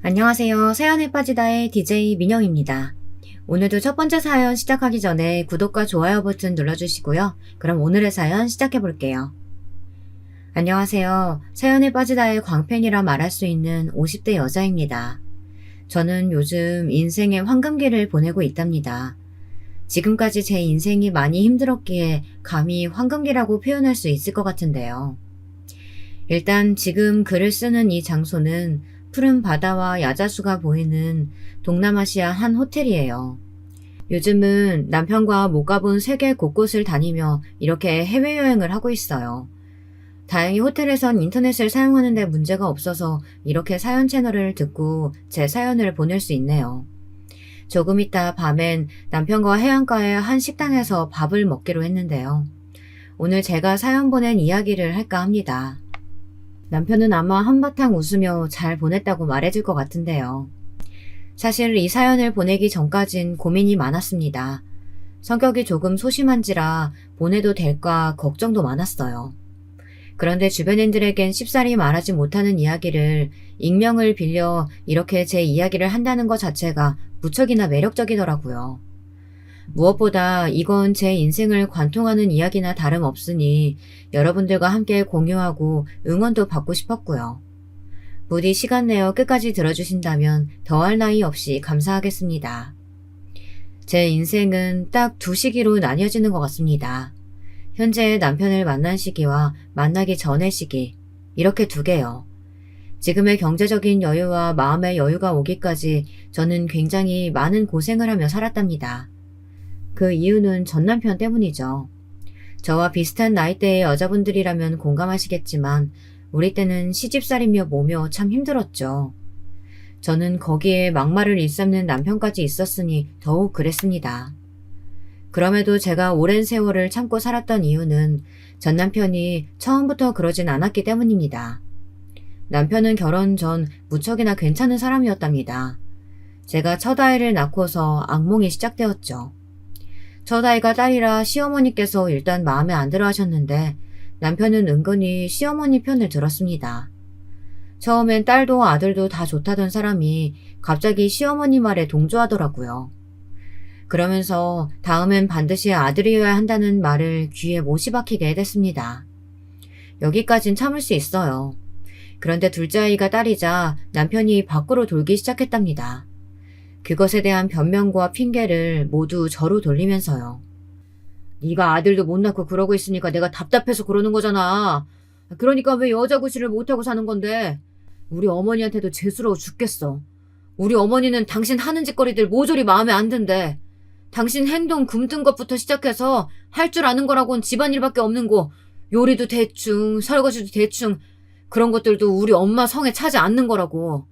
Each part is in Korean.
안녕하세요. 사연에 빠지다의 DJ 민영입니다. 오늘도 첫 번째 사연 시작하기 전에 구독과 좋아요 버튼 눌러주시고요. 그럼 오늘의 사연 시작해 볼게요. 안녕하세요. 사연에 빠지다의 광팬이라 말할 수 있는 50대 여자입니다. 저는 요즘 인생의 황금기를 보내고 있답니다. 지금까지 제 인생이 많이 힘들었기에 감히 황금기라고 표현할 수 있을 것 같은데요. 일단 지금 글을 쓰는 이 장소는 푸른 바다와 야자수가 보이는 동남아시아 한 호텔이에요. 요즘은 남편과 못 가본 세계 곳곳을 다니며 이렇게 해외여행을 하고 있어요. 다행히 호텔에선 인터넷을 사용하는 데 문제가 없어서 이렇게 사연 채널을 듣고 제 사연을 보낼 수 있네요. 조금 있다 밤엔 남편과 해안가의 한 식당에서 밥을 먹기로 했는데요. 오늘 제가 사연 보낸 이야기를 할까 합니다. 남편은 아마 한바탕 웃으며 잘 보냈다고 말해줄 것 같은데요. 사실 이 사연을 보내기 전까진 고민이 많았습니다. 성격이 조금 소심한지라 보내도 될까 걱정도 많았어요. 그런데 주변인들에겐 쉽사리 말하지 못하는 이야기를 익명을 빌려 이렇게 제 이야기를 한다는 것 자체가 무척이나 매력적이더라고요. 무엇보다 이건 제 인생을 관통하는 이야기나 다름없으니 여러분들과 함께 공유하고 응원도 받고 싶었고요. 부디 시간 내어 끝까지 들어주신다면 더할 나위 없이 감사하겠습니다. 제 인생은 딱 두 시기로 나뉘어지는 것 같습니다. 현재의 남편을 만난 시기와 만나기 전의 시기, 이렇게 두 개요. 지금의 경제적인 여유와 마음의 여유가 오기까지 저는 굉장히 많은 고생을 하며 살았답니다. 그 이유는 전 남편 때문이죠. 저와 비슷한 나이대의 여자분들이라면 공감하시겠지만 우리 때는 시집살이며 뭐며 참 힘들었죠. 저는 거기에 막말을 일삼는 남편까지 있었으니 더욱 그랬습니다. 그럼에도 제가 오랜 세월을 참고 살았던 이유는 전 남편이 처음부터 그러진 않았기 때문입니다. 남편은 결혼 전 무척이나 괜찮은 사람이었답니다. 제가 첫 아이를 낳고서 악몽이 시작되었죠. 첫 아이가 딸이라 시어머니께서 일단 마음에 안 들어 하셨는데 남편은 은근히 시어머니 편을 들었습니다. 처음엔 딸도 아들도 다 좋다던 사람이 갑자기 시어머니 말에 동조하더라고요. 그러면서 다음엔 반드시 아들이어야 한다는 말을 귀에 못이 박히게 됐습니다. 여기까진 참을 수 있어요. 그런데 둘째 아이가 딸이자 남편이 밖으로 돌기 시작했답니다. 그것에 대한 변명과 핑계를 모두 저로 돌리면서요. 네가 아들도 못 낳고 그러고 있으니까 내가 답답해서 그러는 거잖아. 그러니까 왜 여자 구실을 못하고 사는 건데. 우리 어머니한테도 재수로워 죽겠어. 우리 어머니는 당신 하는 짓거리들 모조리 마음에 안 든대. 당신 행동 굼뜬 것부터 시작해서 할 줄 아는 거라고는 집안일밖에 없는 거. 요리도 대충, 설거지도 대충. 그런 것들도 우리 엄마 성에 차지 않는 거라고.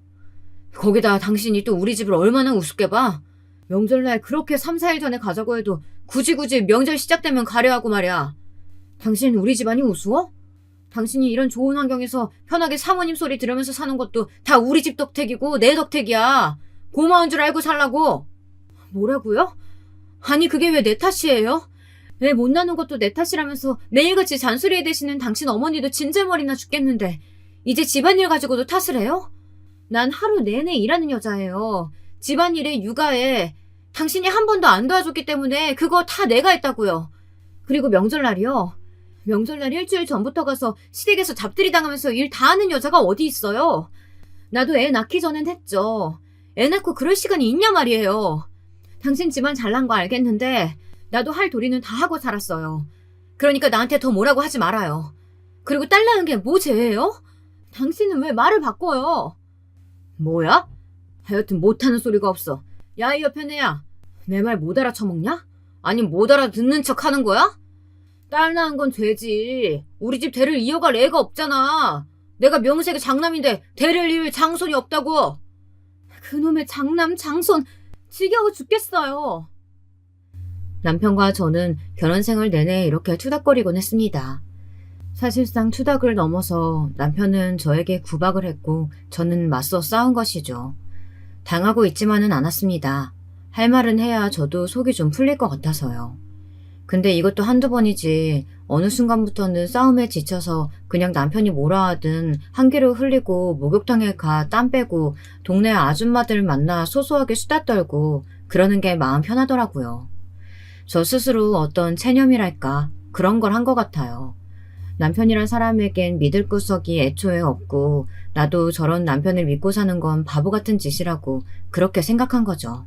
거기다 당신이 또 우리 집을 얼마나 우습게 봐? 명절날 그렇게 3, 4일 전에 가자고 해도 굳이 명절 시작되면 가려 하고 말이야. 당신 우리 집안이 우스워? 당신이 이런 좋은 환경에서 편하게 사모님 소리 들으면서 사는 것도 다 우리 집 덕택이고 내 덕택이야. 고마운 줄 알고 살라고. 뭐라고요? 아니 그게 왜 내 탓이에요? 왜 못 나는 것도 내 탓이라면서 매일같이 잔소리에 대시는 당신 어머니도 진절머리나 죽겠는데 이제 집안일 가지고도 탓을 해요? 난 하루 내내 일하는 여자예요. 집안일에 육아에 당신이 한 번도 안 도와줬기 때문에 그거 다 내가 했다고요. 그리고 명절날이요. 명절날 일주일 전부터 가서 시댁에서 잡들이 당하면서 일 다 하는 여자가 어디 있어요. 나도 애 낳기 전엔 했죠. 애 낳고 그럴 시간이 있냐 말이에요. 당신 집안 잘난 거 알겠는데 나도 할 도리는 다 하고 살았어요. 그러니까 나한테 더 뭐라고 하지 말아요. 그리고 딸 낳은 게 뭐 죄예요? 당신은 왜 말을 바꿔요? 뭐야? 하여튼 못하는 소리가 없어. 야, 이 옆에 애야. 내 말 못 알아쳐먹냐? 아니 못 알아듣는 척 하는 거야? 딸 낳은 건 죄지. 우리 집 대를 이어갈 애가 없잖아. 내가 명색의 장남인데 대를 이을 장손이 없다고. 그놈의 장남 장손 지겨워 죽겠어요. 남편과 저는 결혼 생활 내내 이렇게 투닥거리곤 했습니다. 사실상 투닥을 넘어서 남편은 저에게 구박을 했고 저는 맞서 싸운 것이죠. 당하고 있지만은 않았습니다. 할 말은 해야 저도 속이 좀 풀릴 것 같아서요. 근데 이것도 한두 번이지 어느 순간부터는 싸움에 지쳐서 그냥 남편이 뭐라 하든 한 귀로 흘리고 목욕탕에 가 땀 빼고 동네 아줌마들 만나 소소하게 수다 떨고 그러는 게 마음 편하더라고요. 저 스스로 어떤 체념이랄까 그런 걸 한 것 같아요. 남편이란 사람에겐 믿을 구석이 애초에 없고 나도 저런 남편을 믿고 사는 건 바보 같은 짓이라고 그렇게 생각한 거죠.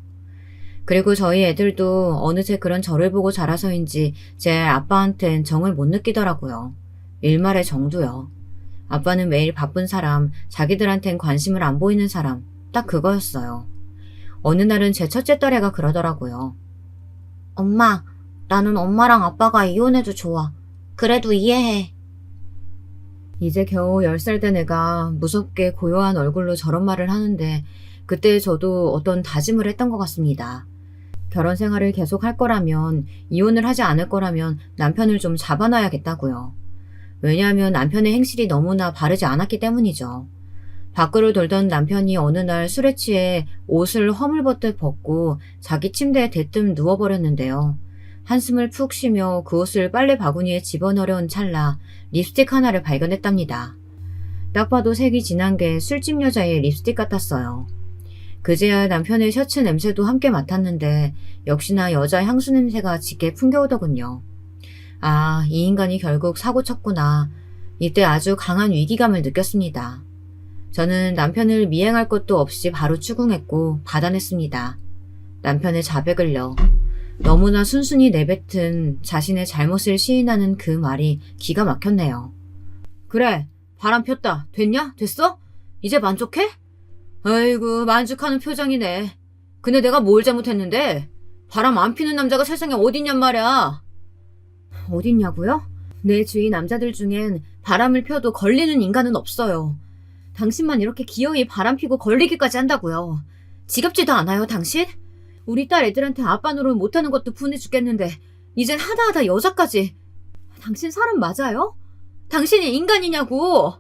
그리고 저희 애들도 어느새 그런 저를 보고 자라서인지 제 아빠한텐 정을 못 느끼더라고요. 일말의 정도요. 아빠는 매일 바쁜 사람, 자기들한텐 관심을 안 보이는 사람, 딱 그거였어요. 어느 날은 제 첫째 딸애가 그러더라고요. 엄마, 나는 엄마랑 아빠가 이혼해도 좋아. 그래도 이해해. 이제 겨우 10살 된 애가 무섭게 고요한 얼굴로 저런 말을 하는데 그때 저도 어떤 다짐을 했던 것 같습니다. 결혼 생활을 계속 할 거라면, 이혼을 하지 않을 거라면 남편을 좀 잡아놔야겠다고요. 왜냐하면 남편의 행실이 너무나 바르지 않았기 때문이죠. 밖으로 돌던 남편이 어느 날 술에 취해 옷을 허물벗듯 벗고 자기 침대에 대뜸 누워버렸는데요. 한숨을 푹 쉬며 그 옷을 빨래 바구니에 집어넣으려는 찰나 립스틱 하나를 발견했답니다. 딱 봐도 색이 진한 게 술집 여자의 립스틱 같았어요. 그제야 남편의 셔츠 냄새도 함께 맡았는데 역시나 여자 향수 냄새가 짙게 풍겨오더군요. 아, 이 인간이 결국 사고 쳤구나. 이때 아주 강한 위기감을 느꼈습니다. 저는 남편을 미행할 것도 없이 바로 추궁했고 받아냈습니다. 남편의 자백을요. 너무나 순순히 내뱉은 자신의 잘못을 시인하는 그 말이 기가 막혔네요. 그래, 바람 폈다. 됐냐? 됐어? 이제 만족해? 아이고, 만족하는 표정이네. 근데 내가 뭘 잘못했는데? 바람 안 피는 남자가 세상에 어딨냔 말이야. 어딨냐고요? 내 주위 남자들 중엔 바람을 펴도 걸리는 인간은 없어요. 당신만 이렇게 기어이 바람 피고 걸리기까지 한다고요. 지겹지도 않아요, 당신? 우리 딸 애들한테 아빠 노릇 못하는 것도 분해 죽겠는데 이젠 하다하다 여자까지. 당신 사람 맞아요? 당신이 인간이냐고.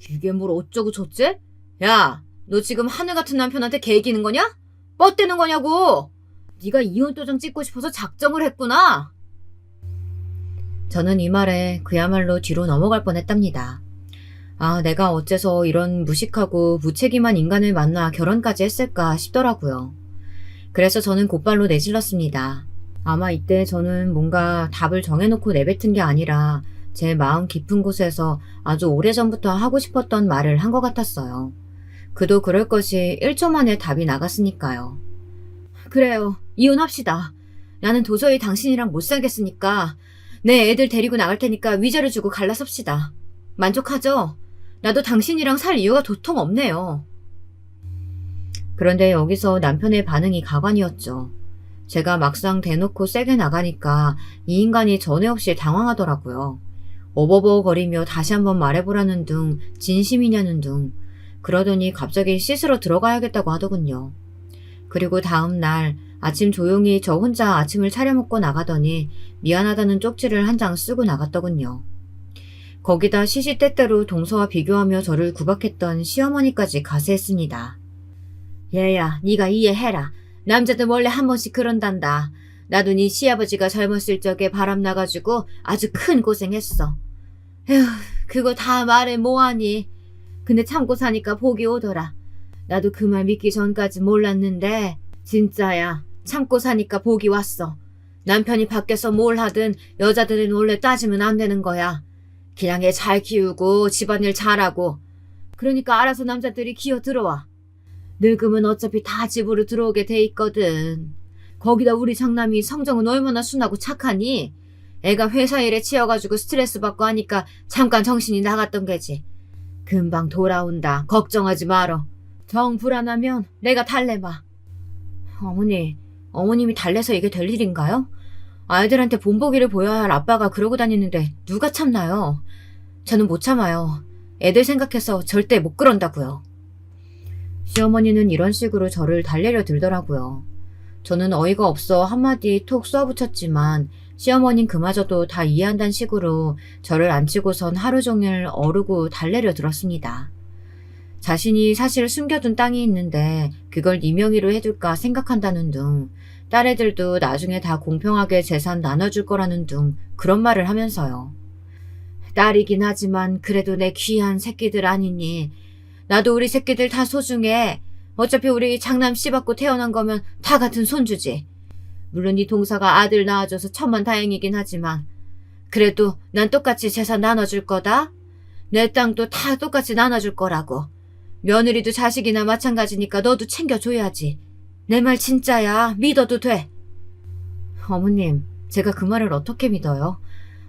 이게 뭘 어쩌고 저째? 야, 너 지금 하늘 같은 남편한테 개기는 거냐? 뻗대는 거냐고. 네가 이혼 도장 찍고 싶어서 작정을 했구나. 저는 이 말에 그야말로 뒤로 넘어갈 뻔했답니다. 아, 내가 어째서 이런 무식하고 무책임한 인간을 만나 결혼까지 했을까 싶더라고요. 그래서 저는 곧발로 내질렀습니다. 아마 이때 저는 뭔가 답을 정해놓고 내뱉은 게 아니라 제 마음 깊은 곳에서 아주 오래전부터 하고 싶었던 말을 한 것 같았어요. 그도 그럴 것이 1초 만에 답이 나갔으니까요. 그래요. 이혼합시다. 나는 도저히 당신이랑 못 살겠으니까 내 애들 데리고 나갈 테니까 위자료 주고 갈라섭시다. 만족하죠? 나도 당신이랑 살 이유가 도통 없네요. 그런데 여기서 남편의 반응이 가관이었죠. 제가 막상 대놓고 세게 나가니까 이 인간이 전에 없이 당황하더라고요. 어버버거리며 다시 한번 말해보라는 둥, 진심이냐는 둥. 그러더니 갑자기 씻으러 들어가야겠다고 하더군요. 그리고 다음 날 아침 조용히 저 혼자 아침을 차려 먹고 나가더니 미안하다는 쪽지를 한 장 쓰고 나갔더군요. 거기다 시시때때로 동서와 비교하며 저를 구박했던 시어머니까지 가세했습니다. 얘야, 네가 이해해라. 남자들 원래 한 번씩 그런단다. 나도 네 시아버지가 젊었을 적에 바람 나가지고 아주 큰 고생했어. 에휴, 그거 다 말해 뭐하니. 근데 참고 사니까 복이 오더라. 나도 그 말 믿기 전까지 몰랐는데 진짜야. 참고 사니까 복이 왔어. 남편이 밖에서 뭘 하든 여자들은 원래 따지면 안 되는 거야. 그냥 애 잘 키우고 집안일 잘하고. 그러니까 알아서 남자들이 기어 들어와. 늙으면 어차피 다 집으로 들어오게 돼 있거든. 거기다 우리 장남이 성정은 얼마나 순하고 착하니? 애가 회사 일에 치여가지고 스트레스 받고 하니까 잠깐 정신이 나갔던 게지. 금방 돌아온다. 걱정하지 말어. 정 불안하면 내가 달래봐. 어머님이 달래서 이게 될 일인가요? 아이들한테 본보기를 보여야 할 아빠가 그러고 다니는데 누가 참나요? 저는 못 참아요. 애들 생각해서 절대 못 그런다고요. 시어머니는 이런 식으로 저를 달래려 들더라고요. 저는 어이가 없어 한마디 톡 쏘아붙였지만 시어머니는 그마저도 다 이해한다는 식으로 저를 앉히고선 하루 종일 어르고 달래려 들었습니다. 자신이 사실 숨겨둔 땅이 있는데 그걸 네 명의로 해둘까 생각한다는 둥 딸애들도 나중에 다 공평하게 재산 나눠줄 거라는 둥 그런 말을 하면서요. 딸이긴 하지만 그래도 내 귀한 새끼들 아니니. 나도 우리 새끼들 다 소중해. 어차피 우리 장남 씨 받고 태어난 거면 다 같은 손주지. 물론 네 동서가 아들 낳아줘서 천만다행이긴 하지만 그래도 난 똑같이 재산 나눠줄 거다. 내 땅도 다 똑같이 나눠줄 거라고. 며느리도 자식이나 마찬가지니까 너도 챙겨줘야지. 내 말 진짜야. 믿어도 돼. 어머님, 제가 그 말을 어떻게 믿어요?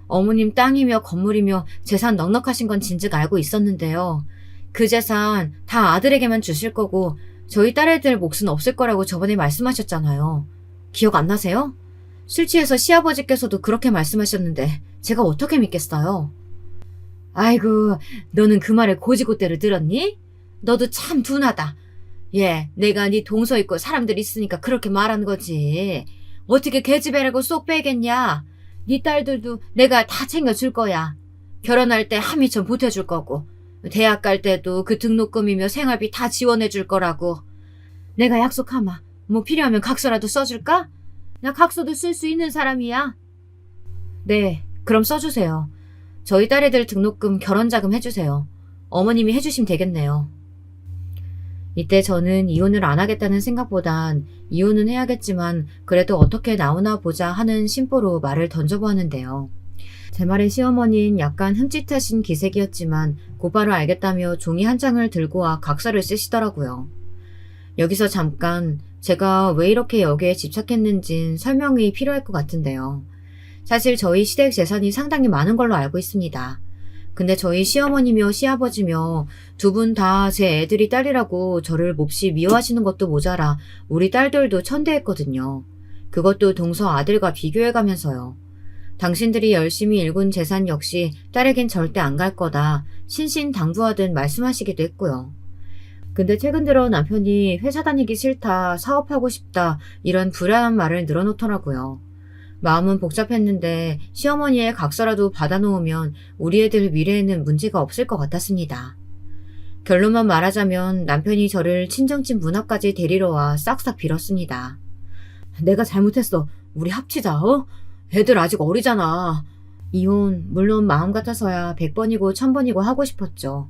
어머님 땅이며 건물이며 재산 넉넉하신 건 진즉 알고 있었는데요. 그 재산 다 아들에게만 주실 거고 저희 딸애들 몫은 없을 거라고 저번에 말씀하셨잖아요. 기억 안 나세요? 술 취해서 시아버지께서도 그렇게 말씀하셨는데 제가 어떻게 믿겠어요? 아이고, 너는 그 말을 고지고대로 들었니? 너도 참 둔하다. 예, 내가 네 동서 있고 사람들 있으니까 그렇게 말한 거지. 어떻게 계집애라고 쏙 빼겠냐? 네 딸들도 내가 다 챙겨줄 거야. 결혼할 때 한미천 보태줄 거고 대학 갈 때도 그 등록금이며 생활비 다 지원해줄 거라고. 내가 약속하마. 뭐 필요하면 각서라도 써줄까? 나 각서도 쓸 수 있는 사람이야. 네, 그럼 써주세요. 저희 딸애들 등록금 결혼자금 해주세요. 어머님이 해주시면 되겠네요. 이때 저는 이혼을 안 하겠다는 생각보단 이혼은 해야겠지만 그래도 어떻게 나오나 보자 하는 심보로 말을 던져보았는데요. 제 말에 시어머니는 약간 흠칫하신 기색이었지만 곧바로 알겠다며 종이 한 장을 들고 와 각서를 쓰시더라고요. 여기서 잠깐 제가 왜 이렇게 여기에 집착했는진 설명이 필요할 것 같은데요. 사실 저희 시댁 재산이 상당히 많은 걸로 알고 있습니다. 근데 저희 시어머니며 시아버지며 두 분 다 제 애들이 딸이라고 저를 몹시 미워하시는 것도 모자라 우리 딸들도 천대했거든요. 그것도 동서 아들과 비교해가면서요. 당신들이 열심히 일군 재산 역시 딸에겐 절대 안 갈 거다 신신당부하듯 말씀하시기도 했고요. 근데 최근 들어 남편이 회사 다니기 싫다, 사업하고 싶다 이런 불안한 말을 늘어놓더라고요. 마음은 복잡했는데 시어머니의 각서라도 받아놓으면 우리 애들 미래에는 문제가 없을 것 같았습니다. 결론만 말하자면 남편이 저를 친정집 문 앞까지 데리러 와 싹싹 빌었습니다. 내가 잘못했어. 우리 합치자. 애들 아직 어리잖아. 이혼 물론 마음 같아서야 100번이고 1000번이고 하고 싶었죠.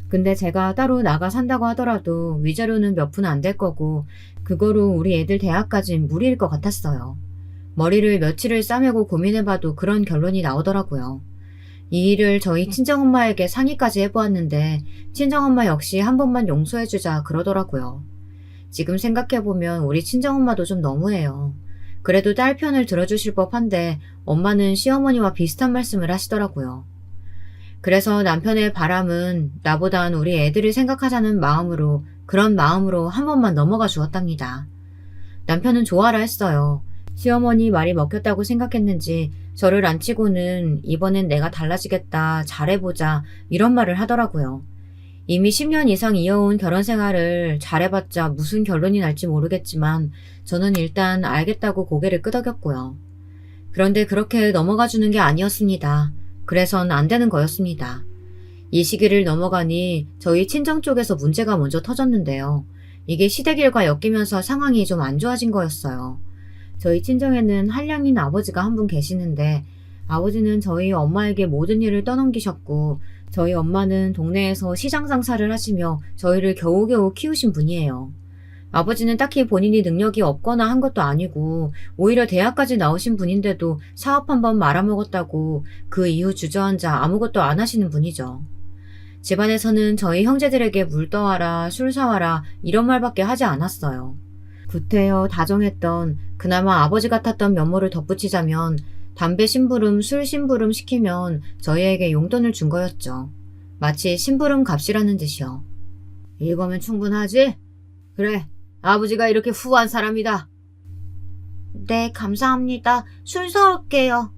근데 제가 따로 나가 산다고 하더라도 위자료는 몇 푼 안 될 거고 그거로 우리 애들 대학까진 무리일 것 같았어요. 머리를 며칠을 싸매고 고민해봐도 그런 결론이 나오더라고요. 이 일을 저희 친정엄마에게 상의까지 해보았는데 친정엄마 역시 한 번만 용서해주자 그러더라고요. 지금 생각해보면 우리 친정엄마도 좀 너무해요. 그래도 딸 편을 들어주실 법한데 엄마는 시어머니와 비슷한 말씀을 하시더라고요. 그래서 남편의 바람은 나보단 우리 애들을 생각하자는 마음으로 그런 마음으로 한 번만 넘어가 주었답니다. 남편은 좋아라 했어요. 시어머니 말이 먹혔다고 생각했는지 저를 안치고는 이번엔 내가 달라지겠다, 잘해보자 이런 말을 하더라고요. 이미 10년 이상 이어온 결혼 생활을 잘해봤자 무슨 결론이 날지 모르겠지만 저는 일단 알겠다고 고개를 끄덕였고요. 그런데 그렇게 넘어가주는 게 아니었습니다. 그래선 안 되는 거였습니다. 이 시기를 넘어가니 저희 친정 쪽에서 문제가 먼저 터졌는데요. 이게 시댁일과 엮이면서 상황이 좀 안 좋아진 거였어요. 저희 친정에는 한량인 아버지가 한 분 계시는데 아버지는 저희 엄마에게 모든 일을 떠넘기셨고 저희 엄마는 동네에서 시장 상사를 하시며 저희를 겨우겨우 키우신 분이에요. 아버지는 딱히 본인이 능력이 없거나 한 것도 아니고 오히려 대학까지 나오신 분인데도 사업 한번 말아먹었다고 그 이후 주저앉아 아무것도 안 하시는 분이죠. 집안에서는 저희 형제들에게 물 떠와라, 술 사와라 이런 말밖에 하지 않았어요. 구태여 다정했던 그나마 아버지 같았던 면모를 덧붙이자면 담배 심부름, 술 심부름 시키면 저희에게 용돈을 준 거였죠. 마치 심부름 값이라는 듯이요. 이거면 충분하지? 그래, 아버지가 이렇게 후한 사람이다. 네, 감사합니다. 술 사올게요.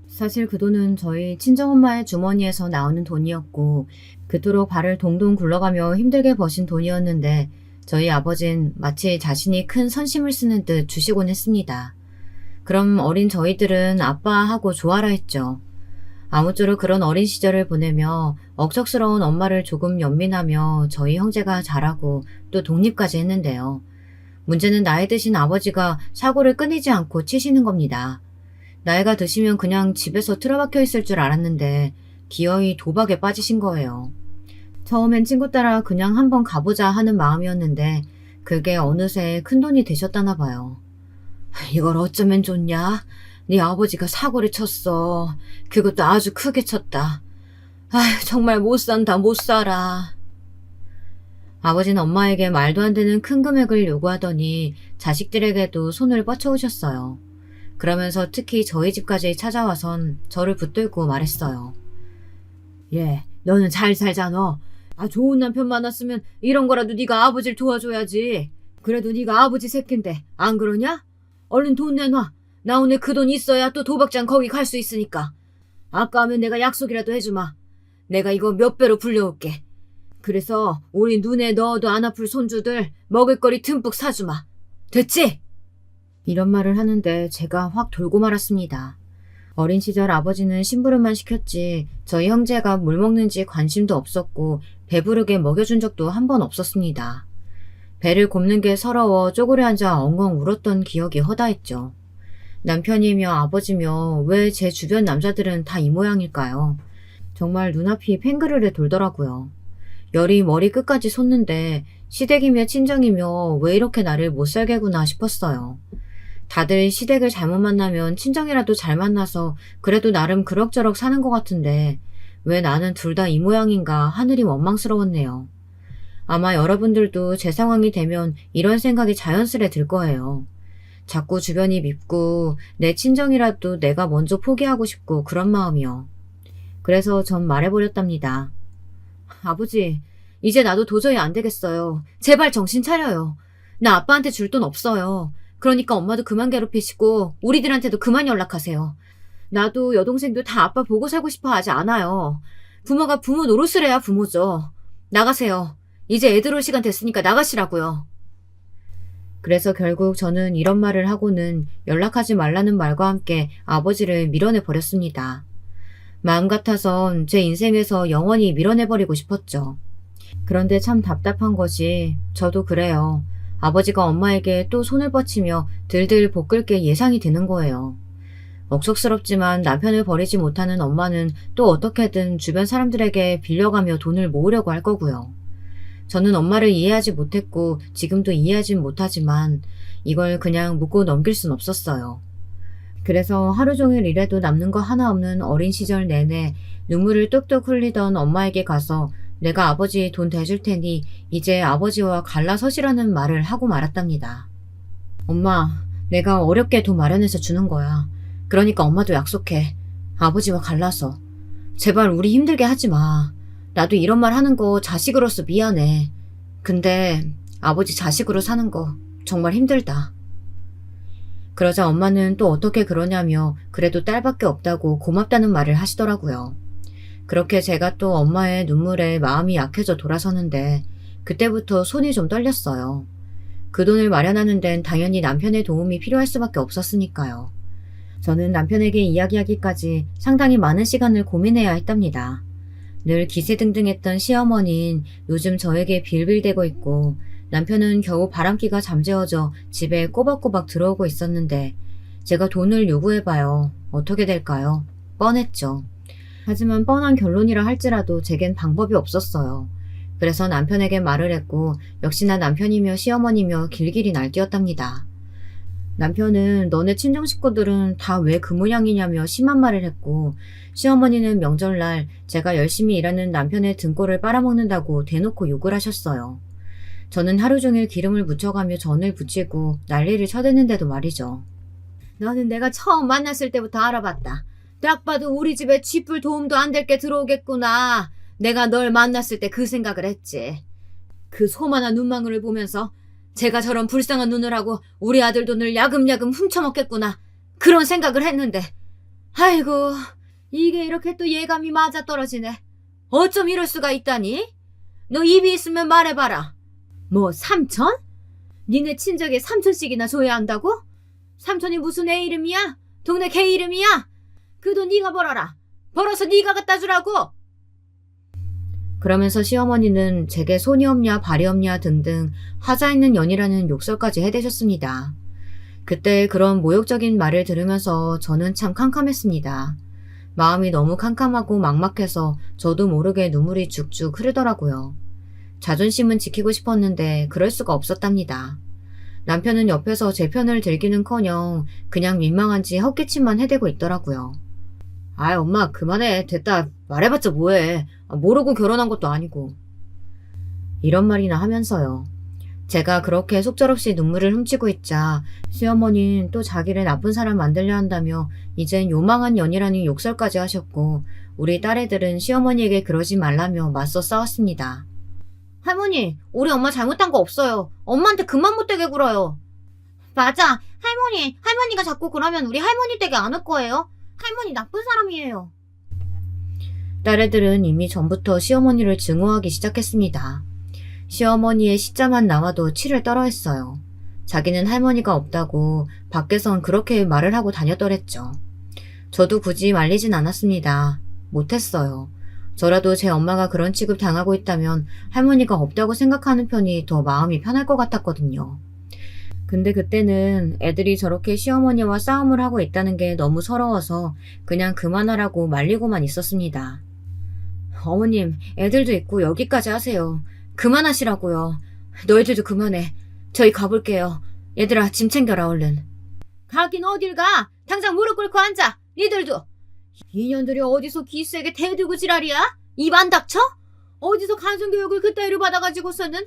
사실 그 돈은 저희 친정엄마의 주머니에서 나오는 돈이었고 그토록 발을 동동 굴러가며 힘들게 버신 돈이었는데 저희 아버진 마치 자신이 큰 선심을 쓰는 듯 주시곤 했습니다. 그럼 어린 저희들은 아빠하고 좋아라 했죠. 아무쪼록 그런 어린 시절을 보내며 억척스러운 엄마를 조금 연민하며 저희 형제가 자라고 또 독립까지 했는데요. 문제는 나이 드신 아버지가 사고를 끊이지 않고 치시는 겁니다. 나이가 드시면 그냥 집에서 틀어박혀 있을 줄 알았는데 기어이 도박에 빠지신 거예요. 처음엔 친구 따라 그냥 한번 가보자 하는 마음이었는데 그게 어느새 큰돈이 되셨다나 봐요. 이걸 어쩌면 좋냐? 네 아버지가 사고를 쳤어. 그것도 아주 크게 쳤다. 아휴, 정말 못 산다, 못 살아. 아버지는 엄마에게 말도 안 되는 큰 금액을 요구하더니 자식들에게도 손을 뻗쳐오셨어요. 그러면서 특히 저희 집까지 찾아와선 저를 붙들고 말했어요. 예, 너는 잘 살잖아. 좋은 남편 만났으면 이런 거라도 네가 아버지를 도와줘야지. 그래도 네가 아버지 새끼인데 안 그러냐? 얼른 돈 내놔. 나 오늘 그 돈 있어야 또 도박장 거기 갈 수 있으니까. 아까 하면 내가 약속이라도 해주마. 내가 이거 몇 배로 불려올게. 그래서 우리 눈에 넣어도 안 아플 손주들 먹을거리 듬뿍 사주마. 됐지? 이런 말을 하는데 제가 확 돌고 말았습니다. 어린 시절 아버지는 심부름만 시켰지 저희 형제가 뭘 먹는지 관심도 없었고 배부르게 먹여준 적도 한 번 없었습니다. 배를 곱는 게 서러워 쪼그려 앉아 엉엉 울었던 기억이 허다했죠. 남편이며 아버지며 왜 제 주변 남자들은 다 이 모양일까요? 정말 눈앞이 팽그르르 돌더라고요. 열이 머리 끝까지 솟는데 시댁이며 친정이며 왜 이렇게 나를 못살게 구나 싶었어요. 다들 시댁을 잘못 만나면 친정이라도 잘 만나서 그래도 나름 그럭저럭 사는 것 같은데 왜 나는 둘 다 이 모양인가 하늘이 원망스러웠네요. 아마 여러분들도 제 상황이 되면 이런 생각이 자연스레 들 거예요. 자꾸 주변이 밉고 내 친정이라도 내가 먼저 포기하고 싶고 그런 마음이요. 그래서 전 말해버렸답니다. 아버지, 이제 나도 도저히 안 되겠어요. 제발 정신 차려요. 나 아빠한테 줄 돈 없어요. 그러니까 엄마도 그만 괴롭히시고 우리들한테도 그만 연락하세요. 나도 여동생도 다 아빠 보고 살고 싶어 하지 않아요. 부모가 부모 노릇을 해야 부모죠. 나가세요. 이제 애들 올 시간 됐으니까 나가시라고요. 그래서 결국 저는 이런 말을 하고는 연락하지 말라는 말과 함께 아버지를 밀어내 버렸습니다. 마음 같아선 제 인생에서 영원히 밀어내버리고 싶었죠. 그런데 참 답답한 것이 저도 그래요. 아버지가 엄마에게 또 손을 뻗치며 들들 볶을 게 예상이 되는 거예요. 억척스럽지만 남편을 버리지 못하는 엄마는 또 어떻게든 주변 사람들에게 빌려가며 돈을 모으려고 할 거고요. 저는 엄마를 이해하지 못했고 지금도 이해하진 못하지만 이걸 그냥 묻고 넘길 순 없었어요. 그래서 하루 종일 일해도 남는 거 하나 없는 어린 시절 내내 눈물을 뚝뚝 흘리던 엄마에게 가서 내가 아버지 돈 대줄 테니 이제 아버지와 갈라서시라는 말을 하고 말았답니다. 엄마, 내가 어렵게 돈 마련해서 주는 거야. 그러니까 엄마도 약속해. 아버지와 갈라서. 제발 우리 힘들게 하지 마. 나도 이런 말 하는 거 자식으로서 미안해. 근데 아버지 자식으로 사는 거 정말 힘들다. 그러자 엄마는 또 어떻게 그러냐며 그래도 딸밖에 없다고 고맙다는 말을 하시더라고요. 그렇게 제가 또 엄마의 눈물에 마음이 약해져 돌아서는데 그때부터 손이 좀 떨렸어요. 그 돈을 마련하는 데는 당연히 남편의 도움이 필요할 수밖에 없었으니까요. 저는 남편에게 이야기하기까지 상당히 많은 시간을 고민해야 했답니다. 늘 기세등등했던 시어머니는 요즘 저에게 빌빌대고 있고 남편은 겨우 바람기가 잠재워져 집에 꼬박꼬박 들어오고 있었는데 제가 돈을 요구해봐요. 어떻게 될까요? 뻔했죠. 하지만 뻔한 결론이라 할지라도 제겐 방법이 없었어요. 그래서 남편에게 말을 했고 역시나 남편이며 시어머니며 길길이 날뛰었답니다. 남편은 너네 친정 식구들은 다 왜 그 모양이냐며 심한 말을 했고 시어머니는 명절날 제가 열심히 일하는 남편의 등골을 빨아먹는다고 대놓고 욕을 하셨어요. 저는 하루 종일 기름을 묻혀가며 전을 부치고 난리를 쳐댔는데도 말이죠. 너는 내가 처음 만났을 때부터 알아봤다. 딱 봐도 우리 집에 쥐뿔 도움도 안 될 게 들어오겠구나. 내가 널 만났을 때 그 생각을 했지. 그 소만한 눈망울을 보면서 제가 저런 불쌍한 눈을 하고 우리 아들 돈을 야금야금 훔쳐먹겠구나. 그런 생각을 했는데 아이고 이게 이렇게 또 예감이 맞아떨어지네. 어쩜 이럴 수가 있다니? 너 입이 있으면 말해봐라. 뭐 삼촌? 니네 친정에 삼촌씩이나 줘야 한다고? 삼촌이 무슨 애 이름이야? 동네 개 이름이야? 그 돈 네가 벌어라. 벌어서 네가 갖다 주라고. 그러면서 시어머니는 제게 손이 없냐 발이 없냐 등등 하자 있는 년이라는 욕설까지 해대셨습니다. 그때 그런 모욕적인 말을 들으면서 저는 참 캄캄했습니다. 마음이 너무 캄캄하고 막막해서 저도 모르게 눈물이 죽죽 흐르더라고요. 자존심은 지키고 싶었는데 그럴 수가 없었답니다. 남편은 옆에서 제 편을 들기는커녕 그냥 민망한지 헛기침만 해대고 있더라고요. 아이 엄마 그만해. 됐다. 말해봤자 뭐해. 모르고 결혼한 것도 아니고. 이런 말이나 하면서요. 제가 그렇게 속절없이 눈물을 훔치고 있자 시어머니는 또 자기를 나쁜 사람 만들려 한다며 이젠 요망한 년이라는 욕설까지 하셨고 우리 딸애들은 시어머니에게 그러지 말라며 맞서 싸웠습니다. 할머니, 우리 엄마 잘못한 거 없어요. 엄마한테 그만 못되게 굴어요. 맞아. 할머니가 자꾸 그러면 우리 할머니 댁에 안 올 거예요. 할머니 나쁜 사람이에요. 딸애들은 이미 전부터 시어머니를 증오하기 시작했습니다. 시어머니의 시자만 나와도 치를 떨어했어요. 자기는 할머니가 없다고 밖에선 그렇게 말을 하고 다녔더랬죠. 저도 굳이 말리진 않았습니다. 못했어요. 저라도 제 엄마가 그런 취급 당하고 있다면 할머니가 없다고 생각하는 편이 더 마음이 편할 것 같았거든요. 근데 그때는 애들이 저렇게 시어머니와 싸움을 하고 있다는 게 너무 서러워서 그냥 그만하라고 말리고만 있었습니다. 어머님, 애들도 있고 여기까지 하세요. 그만하시라고요. 너희들도 그만해. 저희 가볼게요. 얘들아, 짐 챙겨라 얼른. 가긴 어딜 가? 당장 무릎 꿇고 앉아. 니들도. 이년들이 어디서 기수에게 대들고 지랄이야? 입 안 닥쳐? 어디서 간성교육을 그따위로 받아가지고서는?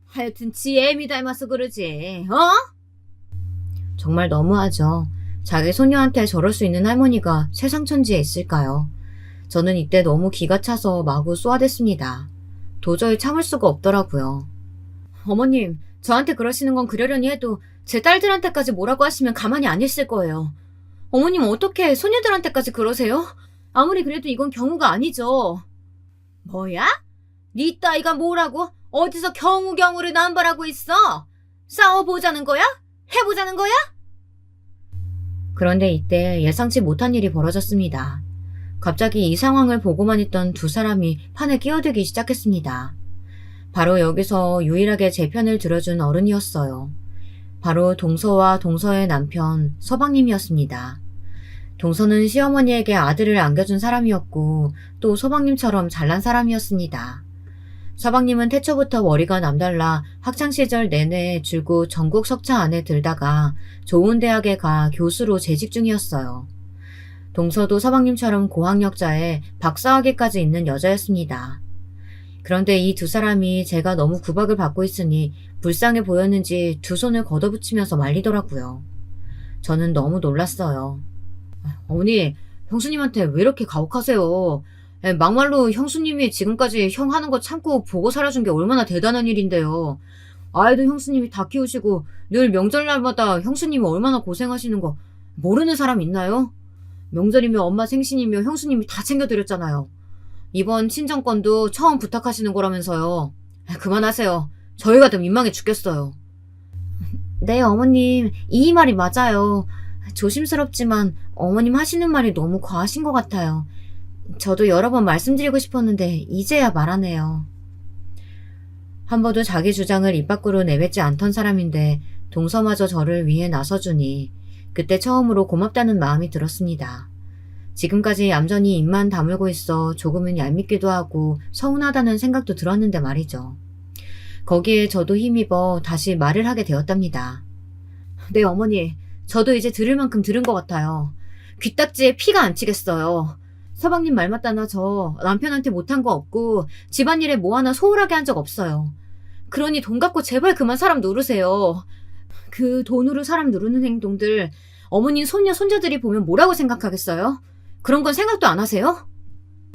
하여튼 지 애미 닮아서 그러지. 어? 정말 너무하죠. 자기 소녀한테 저럴 수 있는 할머니가 세상 천지에 있을까요? 저는 이때 너무 기가 차서 마구 쏘아댔습니다. 도저히 참을 수가 없더라고요. 어머님, 저한테 그러시는 건 그러려니 해도 제 딸들한테까지 뭐라고 하시면 가만히 안 있을 거예요. 어머님 어떻게 소녀들한테까지 그러세요? 아무리 그래도 이건 경우가 아니죠. 뭐야? 네 따위가 뭐라고? 어디서 경우를 남발하고 있어? 싸워보자는 거야? 해보자는 거야? 그런데 이때 예상치 못한 일이 벌어졌습니다. 갑자기 이 상황을 보고만 있던 두 사람이 판에 끼어들기 시작했습니다. 바로 여기서 유일하게 제 편을 들어준 어른이었어요. 바로 동서와 동서의 남편 서방님이었습니다. 동서는 시어머니에게 아들을 안겨준 사람이었고 또 서방님처럼 잘난 사람이었습니다. 서방님은 태초부터 머리가 남달라 학창시절 내내 줄곧 전국 석차 안에 들다가 좋은 대학에 가 교수로 재직 중이었어요. 동서도 서방님처럼 고학력자에 박사학위까지 있는 여자였습니다. 그런데 이 두 사람이 제가 너무 구박을 받고 있으니 불쌍해 보였는지 두 손을 걷어붙이면서 말리더라고요. 저는 너무 놀랐어요. 어머니, 형수님한테 왜 이렇게 가혹하세요? 막말로 형수님이 지금까지 형 하는 거 참고 보고 살아준 게 얼마나 대단한 일인데요. 아이도 형수님이 다 키우시고 늘 명절날마다 형수님이 얼마나 고생하시는 거 모르는 사람 있나요? 명절이며 엄마 생신이며 형수님이 다 챙겨드렸잖아요. 이번 친정권도 처음 부탁하시는 거라면서요. 그만하세요. 저희가 더 민망해 죽겠어요. 네, 어머님. 이 말이 맞아요. 조심스럽지만 어머님 하시는 말이 너무 과하신 것 같아요. 저도 여러 번 말씀드리고 싶었는데 이제야 말하네요. 한 번도 자기 주장을 입 밖으로 내뱉지 않던 사람인데 동서마저 저를 위해 나서주니 그때 처음으로 고맙다는 마음이 들었습니다. 지금까지 얌전히 입만 다물고 있어 조금은 얄밉기도 하고 서운하다는 생각도 들었는데 말이죠. 거기에 저도 힘입어 다시 말을 하게 되었답니다. 네, 어머니. 저도 이제 들을 만큼 들은 것 같아요. 귀딱지에 피가 안 치겠어요. 서방님 말 맞다나 저 남편한테 못한 거 없고 집안일에 뭐 하나 소홀하게 한 적 없어요. 그러니 돈 갖고 제발 그만 사람 누르세요. 그 돈으로 사람 누르는 행동들 어머님 손녀 손자들이 보면 뭐라고 생각하겠어요? 그런 건 생각도 안 하세요?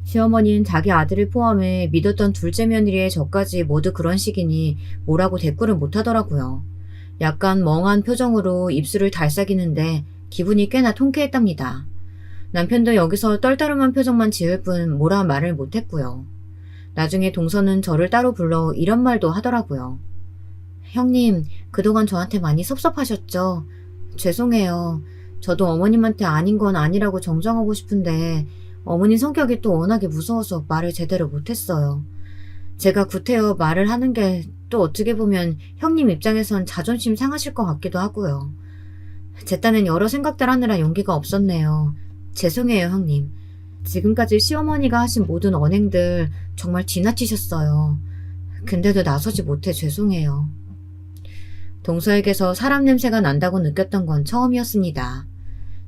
시어머니는 자기 아들을 포함해 믿었던 둘째 며느리의 저까지 모두 그런 식이니 뭐라고 대꾸를 못하더라고요. 약간 멍한 표정으로 입술을 달싹이는데 기분이 꽤나 통쾌했답니다. 남편도 여기서 떨떠름한 표정만 지을 뿐 뭐라 말을 못했고요. 나중에 동서는 저를 따로 불러 이런 말도 하더라고요. 형님, 그동안 저한테 많이 섭섭하셨죠? 죄송해요. 저도 어머님한테 아닌 건 아니라고 정정하고 싶은데 어머님 성격이 또 워낙에 무서워서 말을 제대로 못했어요. 제가 구태여 말을 하는 게 또 어떻게 보면 형님 입장에선 자존심 상하실 것 같기도 하고요. 제 딴엔 여러 생각들 하느라 용기가 없었네요. 죄송해요, 형님. 지금까지 시어머니가 하신 모든 언행들 정말 지나치셨어요. 근데도 나서지 못해 죄송해요. 동서에게서 사람 냄새가 난다고 느꼈던 건 처음이었습니다.